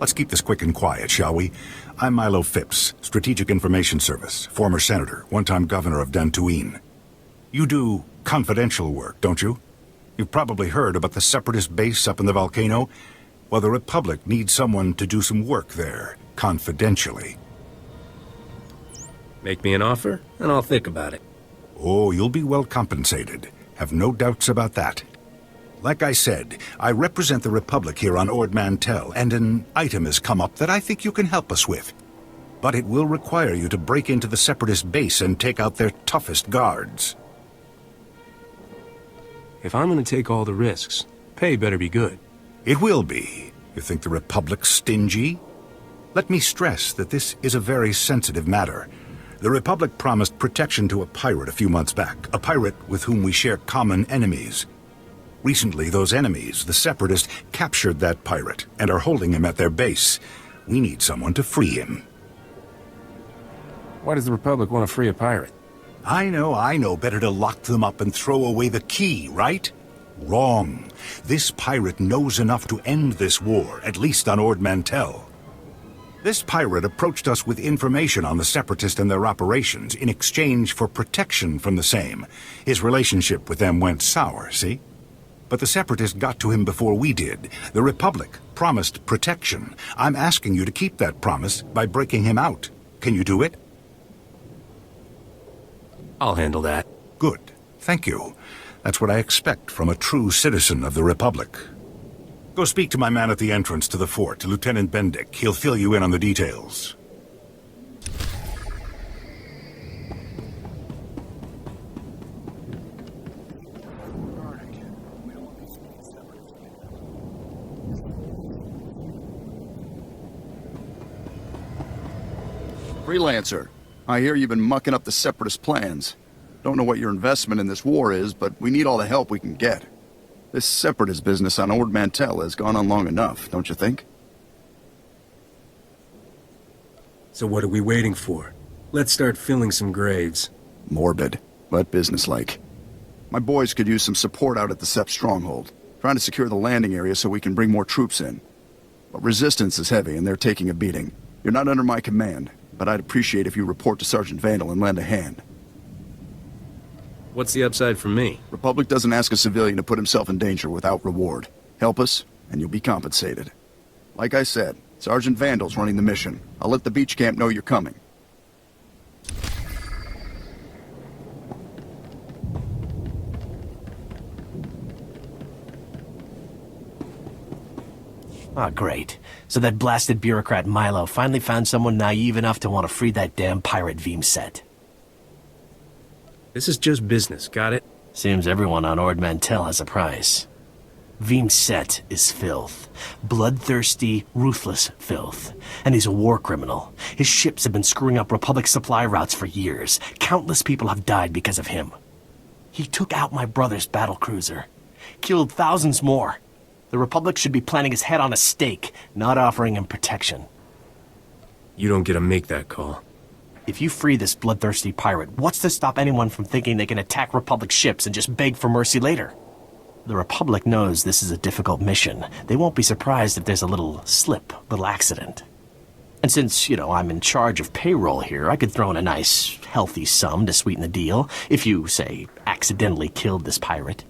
Let's keep this quick and quiet, shall we? I'm Milo Phipps, Strategic Information Service, former senator, one-time governor of Dantooine. You do confidential work, don't you? You've probably heard about the Separatist base up in the volcano. Well, the Republic needs someone to do some work there, confidentially. Make me an offer, and I'll think about it. Oh, you'll be well compensated. Have no doubts about that. Like I said, I represent the Republic here on Ord Mantell, and an item has come up that I think you can help us with. But it will require you to break into the Separatist base and take out their toughest guards. If I'm gonna take all the risks, pay better be good. It will be. You think the Republic's stingy? Let me stress that this is a very sensitive matter. The Republic promised protection to a pirate a few months back, a pirate with whom we share common enemies. Recently, those enemies, the Separatists, captured that pirate and are holding him at their base. We need someone to free him. Why does the Republic want to free a pirate? I know. Better to lock them up and throw away the key, right? Wrong. This pirate knows enough to end this war, at least on Ord Mantell. This pirate approached us with information on the Separatists and their operations in exchange for protection from the same. His relationship with them went sour, see? But the Separatists got to him before we did. The Republic promised protection. I'm asking you to keep that promise by breaking him out. Can you do it? I'll handle that. Good. Thank you. That's what I expect from a true citizen of the Republic. Go speak to my man at the entrance to the fort, Lieutenant Bendick. He'll fill you in on the details. Freelancer, I hear you've been mucking up the Separatist plans. Don't know what your investment in this war is, but we need all the help we can get. This Separatist business on Ord Mantell has gone on long enough, don't you think? So what are we waiting for? Let's start filling some graves. Morbid, but businesslike. My boys could use some support out at the Sep stronghold, trying to secure the landing area so we can bring more troops in. But resistance is heavy and they're taking a beating. You're not under my command, but I'd appreciate if you report to Sergeant Vandal and lend a hand. What's the upside for me? Republic doesn't ask a civilian to put himself in danger without reward. Help us, and you'll be compensated. Like I said, Sergeant Vandal's running the mission. I'll let the beach camp know you're coming. Ah, great. So that blasted bureaucrat Milo finally found someone naive enough to want to free that damn pirate Vimset. This is just business, got it? Seems everyone on Ord Mantell has a price. Vimset is filth. Bloodthirsty, ruthless filth. And he's a war criminal. His ships have been screwing up Republic supply routes for years. Countless people have died because of him. He took out my brother's battlecruiser. Killed thousands more. The Republic should be planting his head on a stake, not offering him protection. You don't get to make that call. If you free this bloodthirsty pirate, what's to stop anyone from thinking they can attack Republic ships and just beg for mercy later? The Republic knows this is a difficult mission. They won't be surprised if there's a little slip, little accident. And since, I'm in charge of payroll here, I could throw in a nice, healthy sum to sweeten the deal if you, say, accidentally killed this pirate.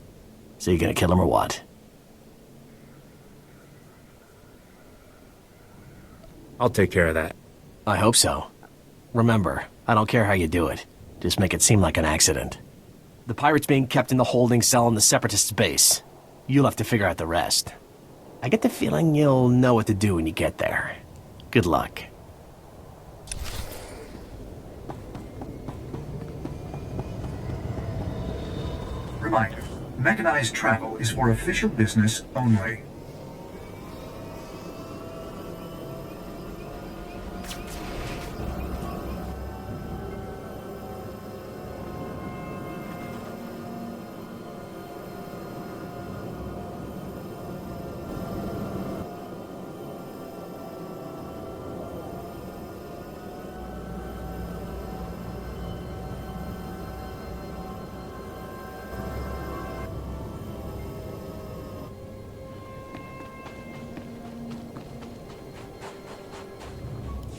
So you gonna kill him or what? I'll take care of that. I hope so. Remember, I don't care how you do it. Just make it seem like an accident. The pirate's being kept in the holding cell in the Separatists' base. You'll have to figure out the rest. I get the feeling you'll know what to do when you get there. Good luck. Reminder, mechanized travel is for official business only.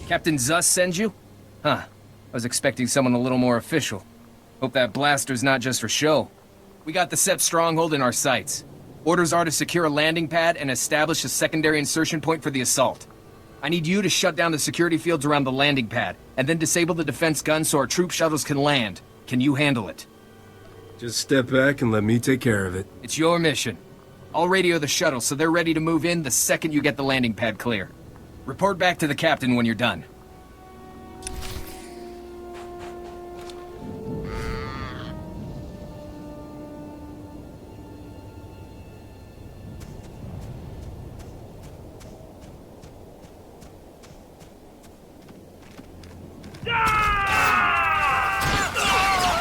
Captain Zuss sends you? Huh. I was expecting someone a little more official. Hope that blaster's not just for show. We got the Sep stronghold in our sights. Orders are to secure a landing pad and establish a secondary insertion point for the assault. I need you to shut down the security fields around the landing pad, and then disable the defense guns so our troop shuttles can land. Can you handle it? Just step back and let me take care of it. It's your mission. I'll radio the shuttle so they're ready to move in the second you get the landing pad clear. Report back to the captain when you're done.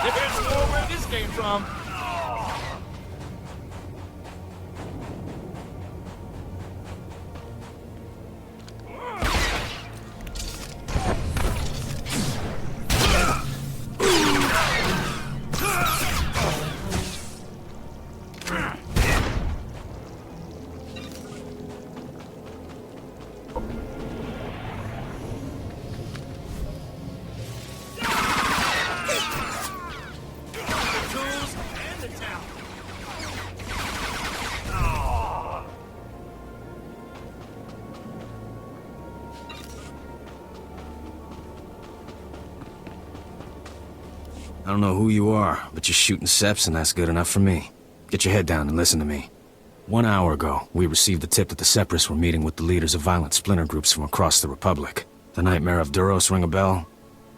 Depends on where this came from. I don't know who you are, but you're shooting Seps and that's good enough for me. Get your head down and listen to me. 1 hour ago, we received the tip that the Separatists were meeting with the leaders of violent splinter groups from across the Republic. The Nightmare of Duros ring a bell?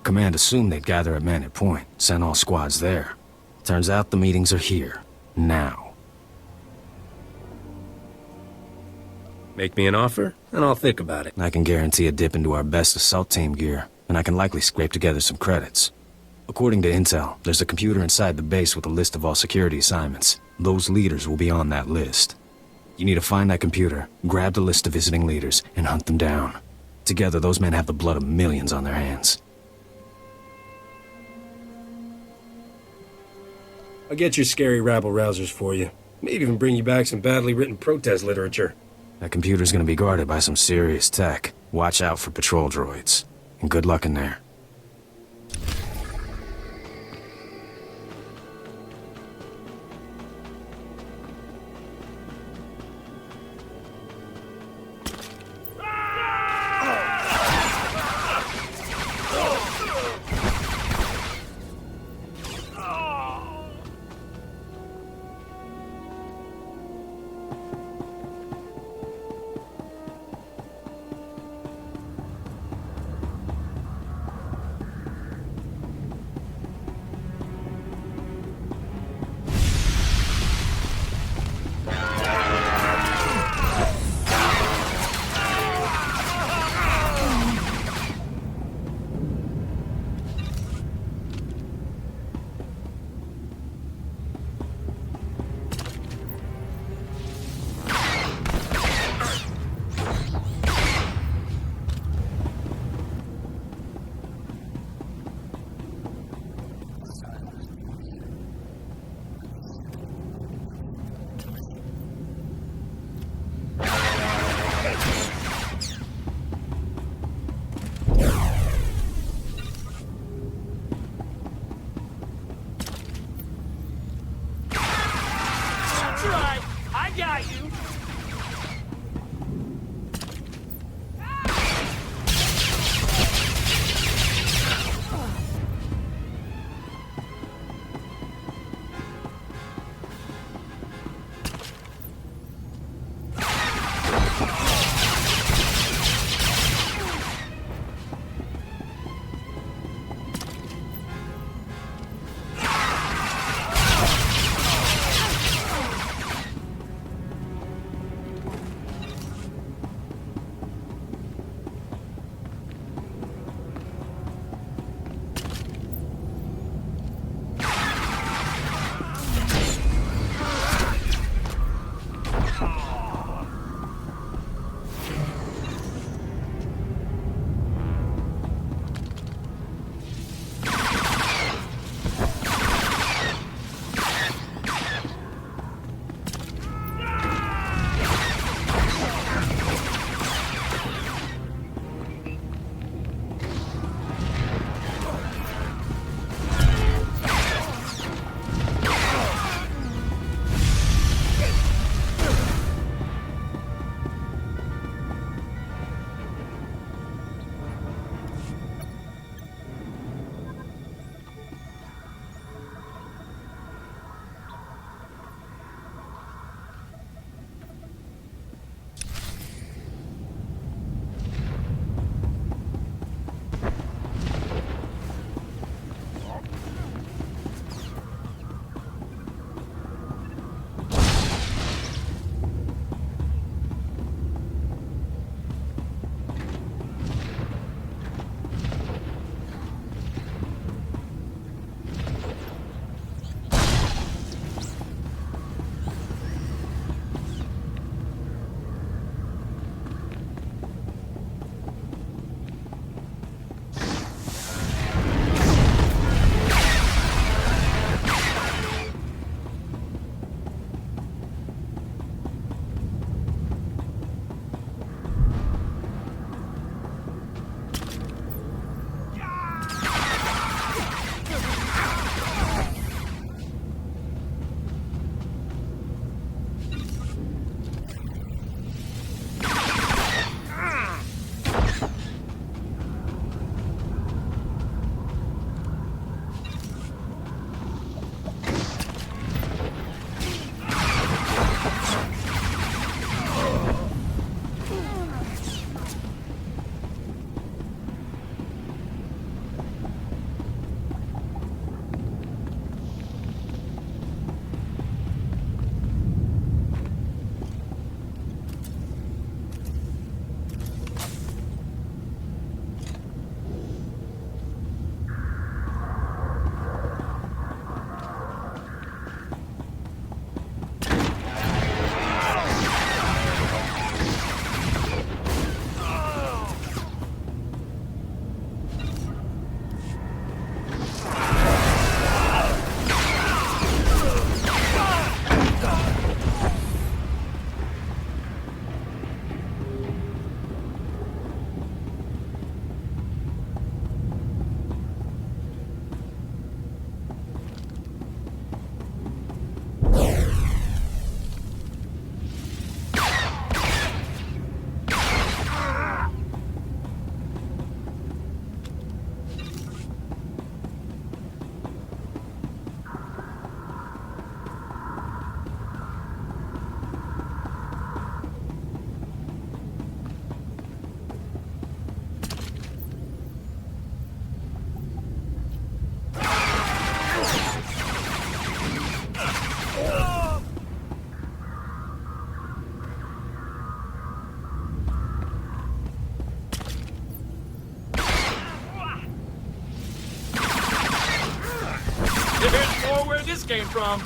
Command assumed they'd gather at Manor Point, send all squads there. Turns out the meetings are here. Now. Make me an offer, and I'll think about it. I can guarantee a dip into our best assault team gear, and I can likely scrape together some credits. According to intel, there's a computer inside the base with a list of all security assignments. Those leaders will be on that list. You need to find that computer, grab the list of visiting leaders, and hunt them down. Together, those men have the blood of millions on their hands. I'll get your scary rabble-rousers for you. Maybe even bring you back some badly written protest literature. That computer's gonna be guarded by some serious tech. Watch out for patrol droids. And good luck in there. this came from.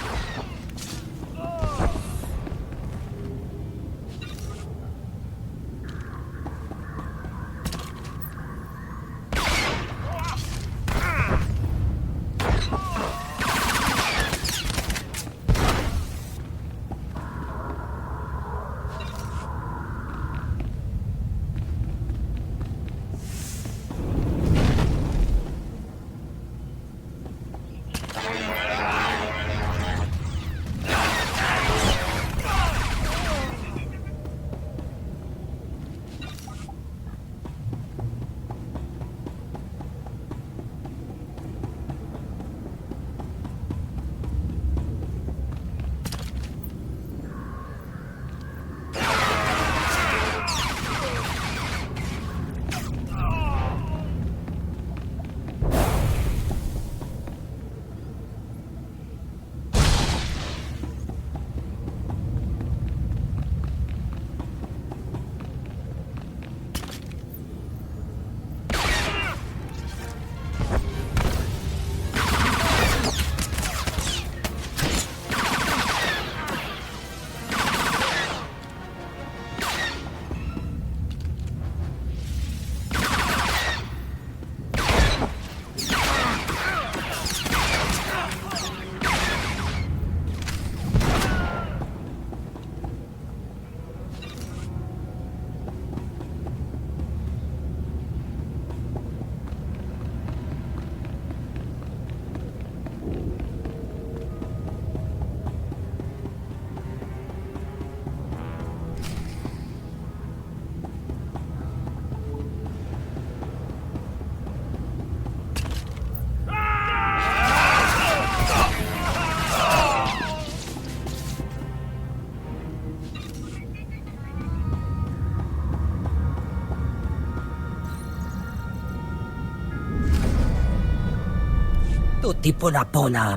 Tutti pula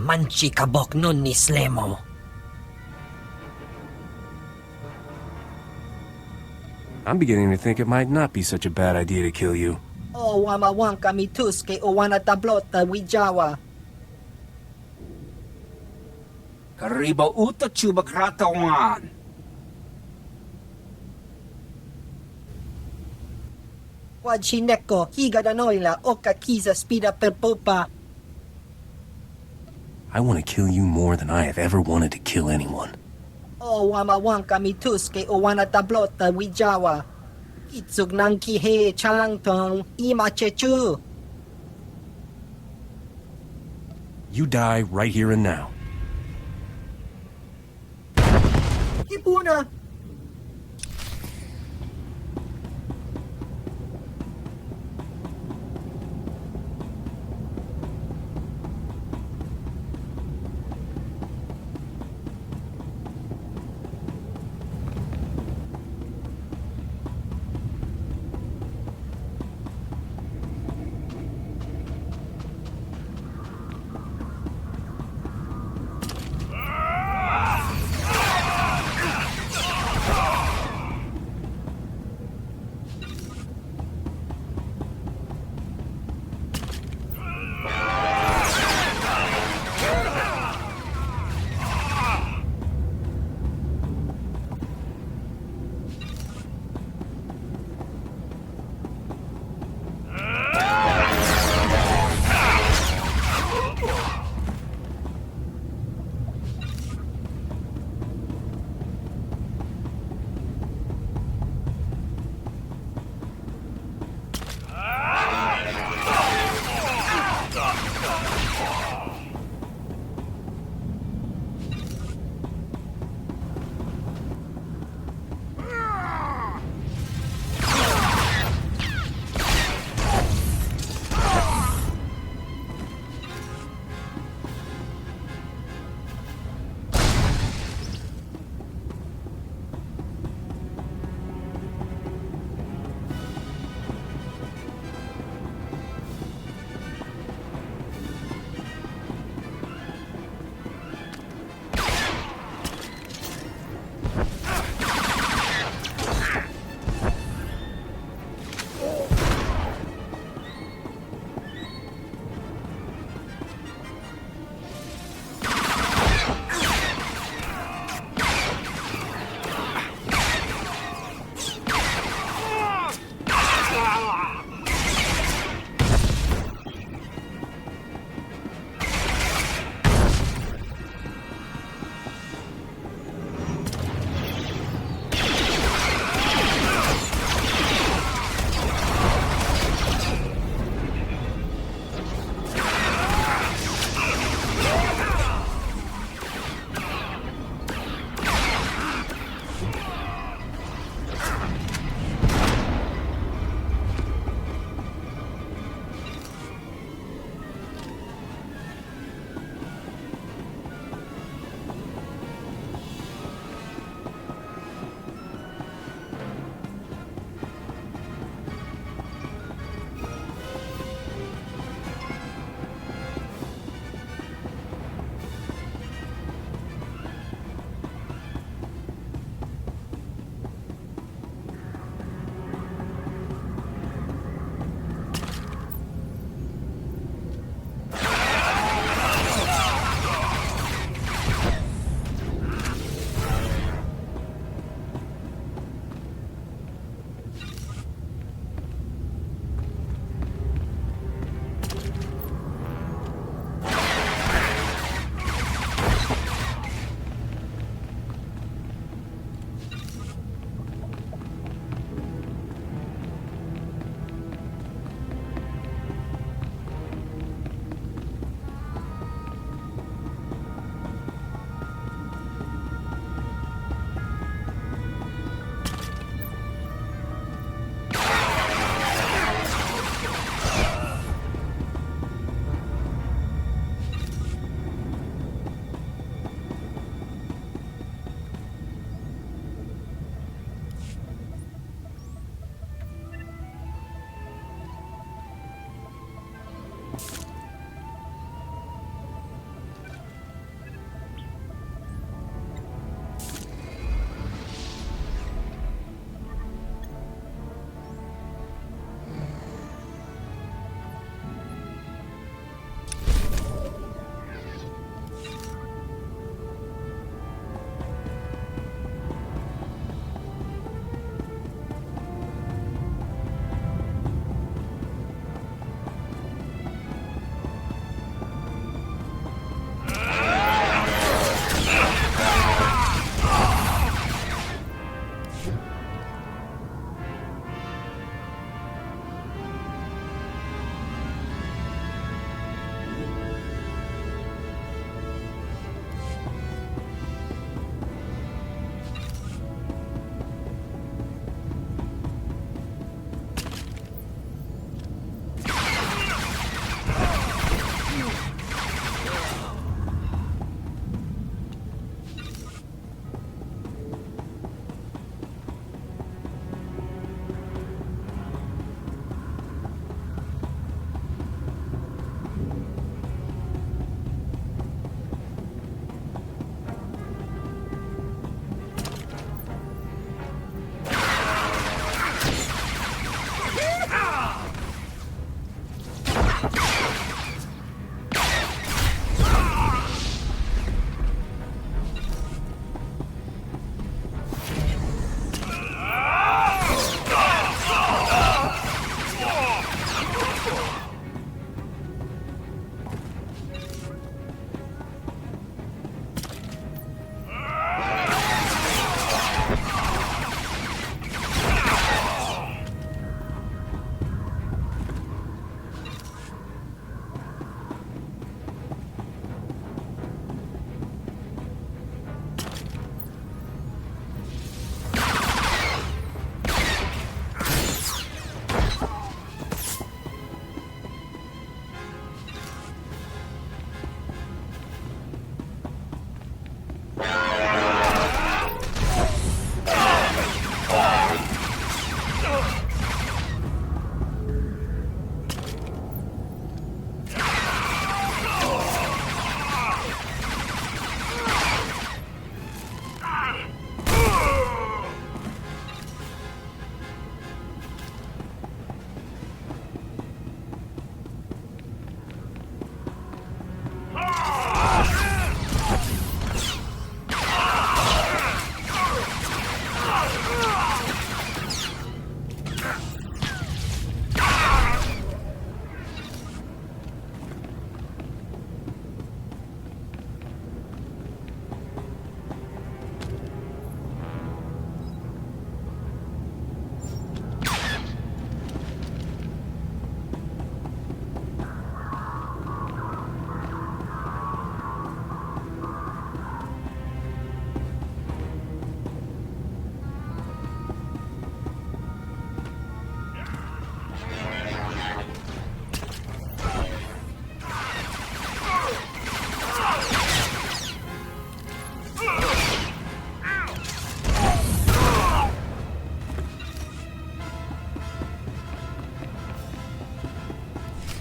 manchi kabok nun ni Slemo. I'm beginning to think it might not be such a bad idea to kill you. O wamawang kami tuske o wana tablota wijawa. Karibo uta chubakratawan. Wajineko higa danoila oka kiza spida per popa. I want to kill you more than I have ever wanted to kill anyone. O wamawang kami tuske o wana tablota wijawa. Itsug nang kihe chalangtong ima chechu. You die right here and now. Kipuna!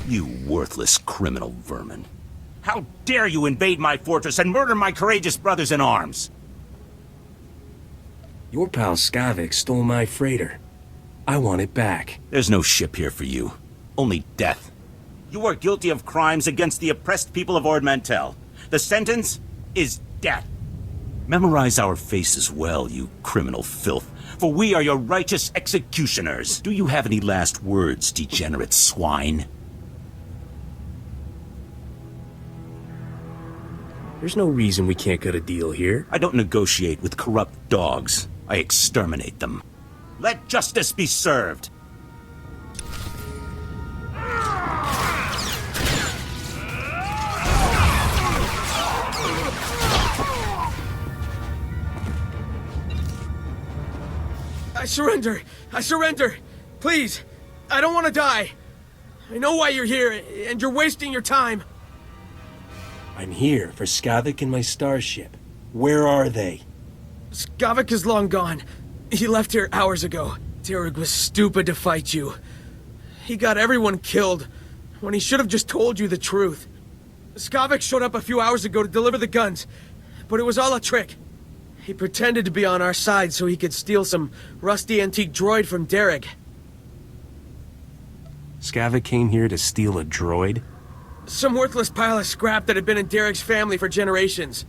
You worthless criminal vermin. How dare you invade my fortress and murder my courageous brothers in arms? Your pal Skavik stole my freighter. I want it back. There's no ship here for you. Only death. You are guilty of crimes against the oppressed people of Ord Mantell. The sentence is death. Memorize our faces well, you criminal filth, for we are your righteous executioners. Do you have any last words, degenerate swine? There's no reason we can't cut a deal here. I don't negotiate with corrupt dogs. I exterminate them. Let justice be served. I surrender! I surrender! Please! I don't want to die! I know why you're here, and you're wasting your time! I'm here for Skavik and my starship. Where are they? Skavik is long gone. He left here hours ago. Terig was stupid to fight you. He got everyone killed. when he should have just told you the truth. Skavik showed up a few hours ago to deliver the guns, but it was all a trick. He pretended to be on our side so he could steal some rusty antique droid from Derek. Skavik came here to steal a droid? Some worthless pile of scrap that had been in Derek's family for generations.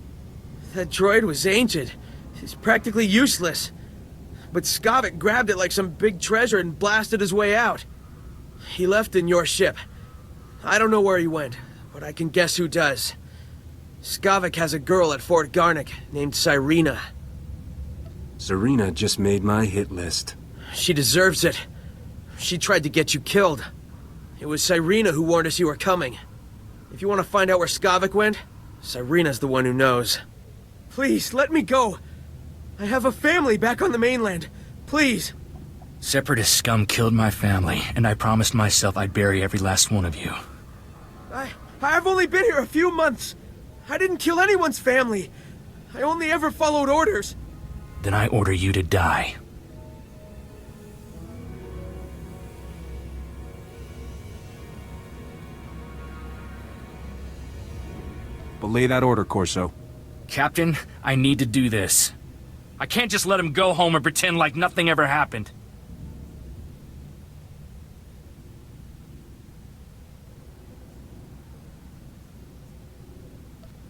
That droid was ancient. It's practically useless. But Skavik grabbed it like some big treasure and blasted his way out. He left in your ship. I don't know where he went, but I can guess who does. Skavik has a girl at Fort Garnick named Cyrena. Serena just made my hit list. She deserves it. She tried to get you killed. It was Cyrena who warned us you were coming. If you want to find out where Skavik went, Cyrena's the one who knows. Please, let me go. I have a family back on the mainland. Please. Separatist scum killed my family, and I promised myself I'd bury every last one of you. I've only been here a few months. I didn't kill anyone's family. I only ever followed orders. Then I order you to die. Belay that order, Corso. Captain, I need to do this. I can't just let him go home and pretend like nothing ever happened.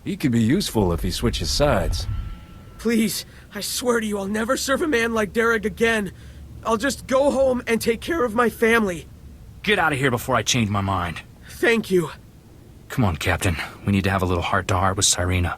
He could be useful if he switches sides. Please, I swear to you I'll never serve a man like Derek again. I'll just go home and take care of my family. Get out of here before I change my mind. Thank you. Come on, Captain. We need to have a little heart-to-heart with Cyrena.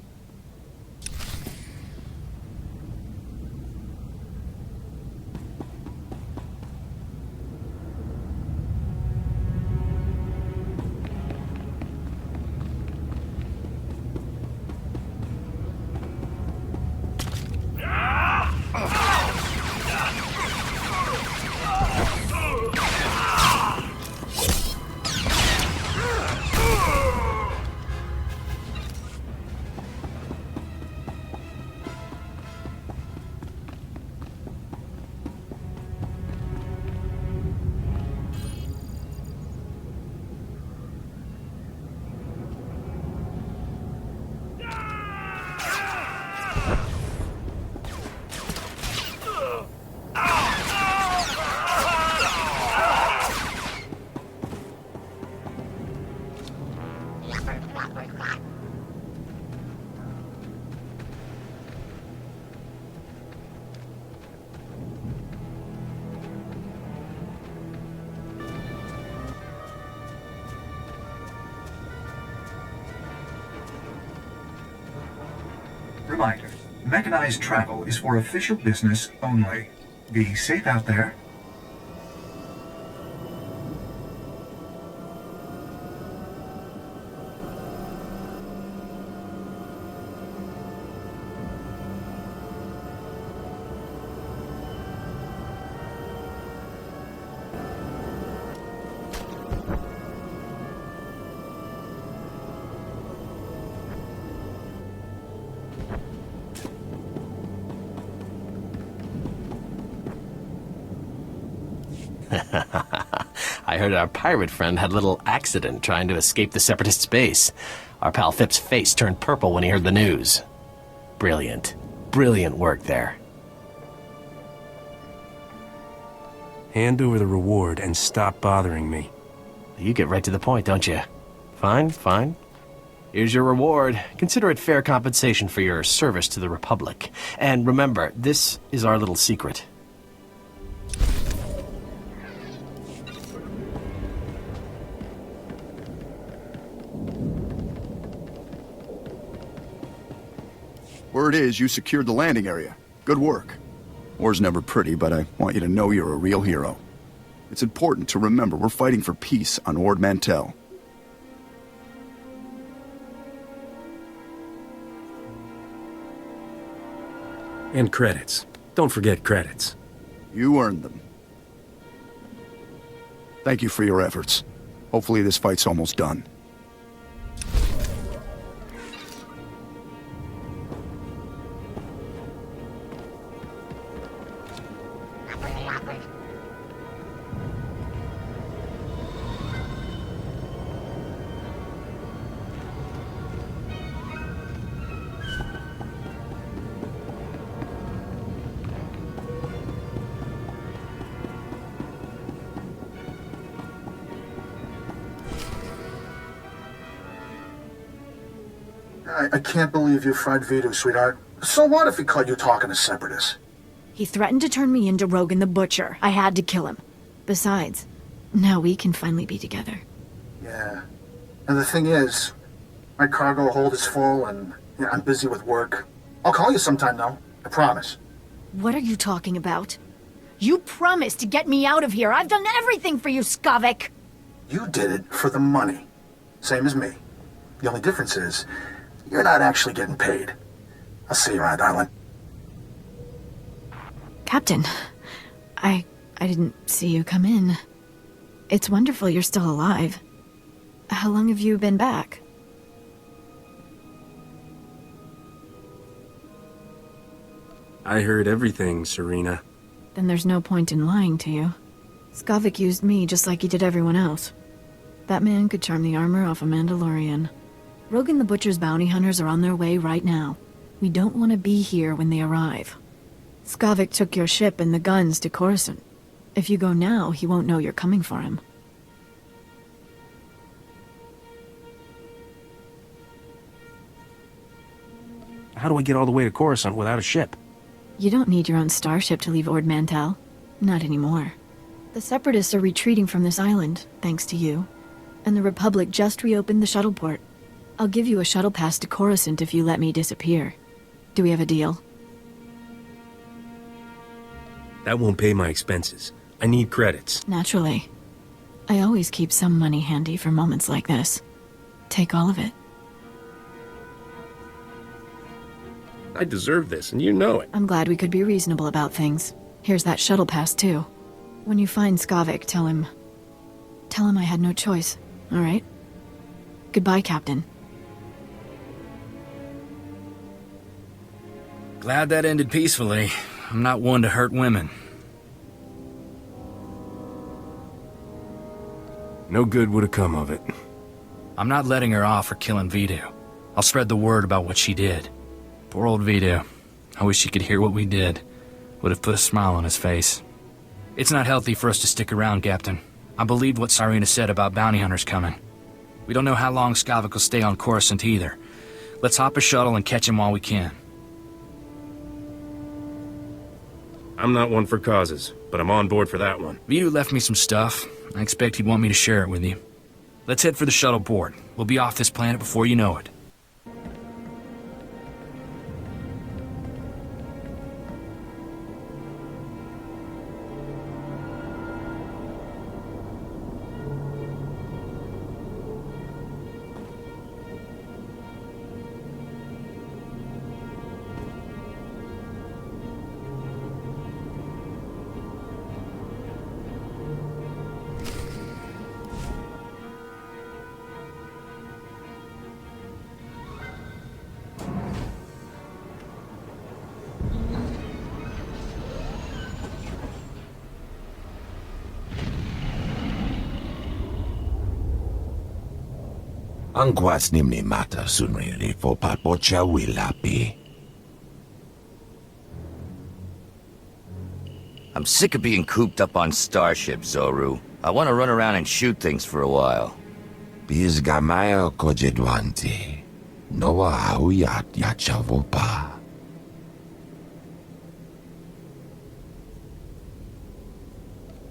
Reminder, mechanized travel is for official business only. Be safe out there. I heard our pirate friend had a little accident trying to escape the Separatist base. Our pal Phipp's face turned purple when he heard the news. Brilliant. Brilliant work there. Hand over the reward and stop bothering me. You get right to the point, don't you? Fine, fine. Here's your reward. Consider it fair compensation for your service to the Republic. And remember, this is our little secret. Word is you secured the landing area. Good work. War's never pretty, but I want you to know you're a real hero. It's important to remember we're fighting for peace on Ord Mantell. And credits. Don't forget credits. You earned them. Thank you for your efforts. Hopefully this fight's almost done. I can't believe you fried Vidu, sweetheart. So what if he caught you talking to separatists? He threatened to turn me into Rogan the Butcher. I had to kill him. Besides, now we can finally be together. Yeah. And the thing is, my cargo hold is full and I'm busy with work. I'll call you sometime, though. I promise. What are you talking about? You promised to get me out of here. I've done everything for you, Skavik. You did it for the money. Same as me. The only difference is, you're not actually getting paid. I'll see you around, darling. Captain, I didn't see you come in. It's wonderful you're still alive. How long have you been back? I heard everything, Serena. Then there's no point in lying to you. Skavik used me just like he did everyone else. That man could charm the armor off a Mandalorian. Rogan the Butcher's bounty hunters are on their way right now. We don't want to be here when they arrive. Skavik took your ship and the guns to Coruscant. If you go now, he won't know you're coming for him. How do I get all the way to Coruscant without a ship? You don't need your own starship to leave Ord Mantell. Not anymore. The Separatists are retreating from this island, thanks to you. And the Republic just reopened the shuttle port. I'll give you a shuttle pass to Coruscant if you let me disappear. Do we have a deal? That won't pay my expenses. I need credits. Naturally. I always keep some money handy for moments like this. Take all of it. I deserve this, and you know it. I'm glad we could be reasonable about things. Here's that shuttle pass, too. When you find Skavik, tell him I had no choice, all right? Goodbye, Captain. Glad that ended peacefully. I'm not one to hurt women. No good would have come of it. I'm not letting her off for killing Vidu. I'll spread the word about what she did. Poor old Vidu. I wish he could hear what we did. Would have put a smile on his face. It's not healthy for us to stick around, Captain. I believed what Cyrena said about bounty hunters coming. We don't know how long Skavik will stay on Coruscant either. Let's hop a shuttle and catch him while we can. I'm not one for causes, but I'm on board for that one. Vidu left me some stuff. I expect he'd want me to share it with you. Let's head for the shuttle port. We'll be off this planet before you know it. Angkwas nimni mata sunrili fo papocha wilapi. I'm sick of being cooped up on starships, Zoru. I want to run around and shoot things for a while. Bizgamaya kojedwanti. Noa hauyat yachavopa.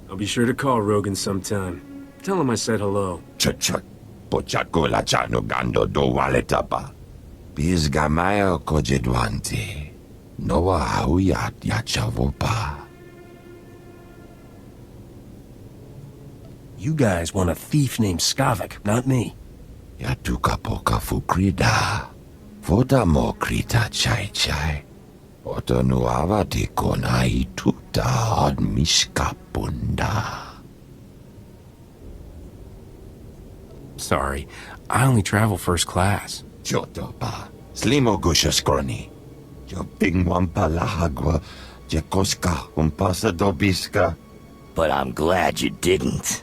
I'll be sure to call Rogan sometime. Tell him I said hello. Chut. Pochakola chano gando do waletapa. Bizgamaya kojedwanti. Noa hauyat yachavopa. You guys want a thief named Skavik, not me. Yatukapoka fukrida. Vota mo krita chai. Oto nuava di kona ituta od miskapunda. Sorry, I only travel first class. Chotopa, slimo gushaskroni. Yo pingwampa lahagwa, jekoska umpasa dobiska. But I'm glad you didn't.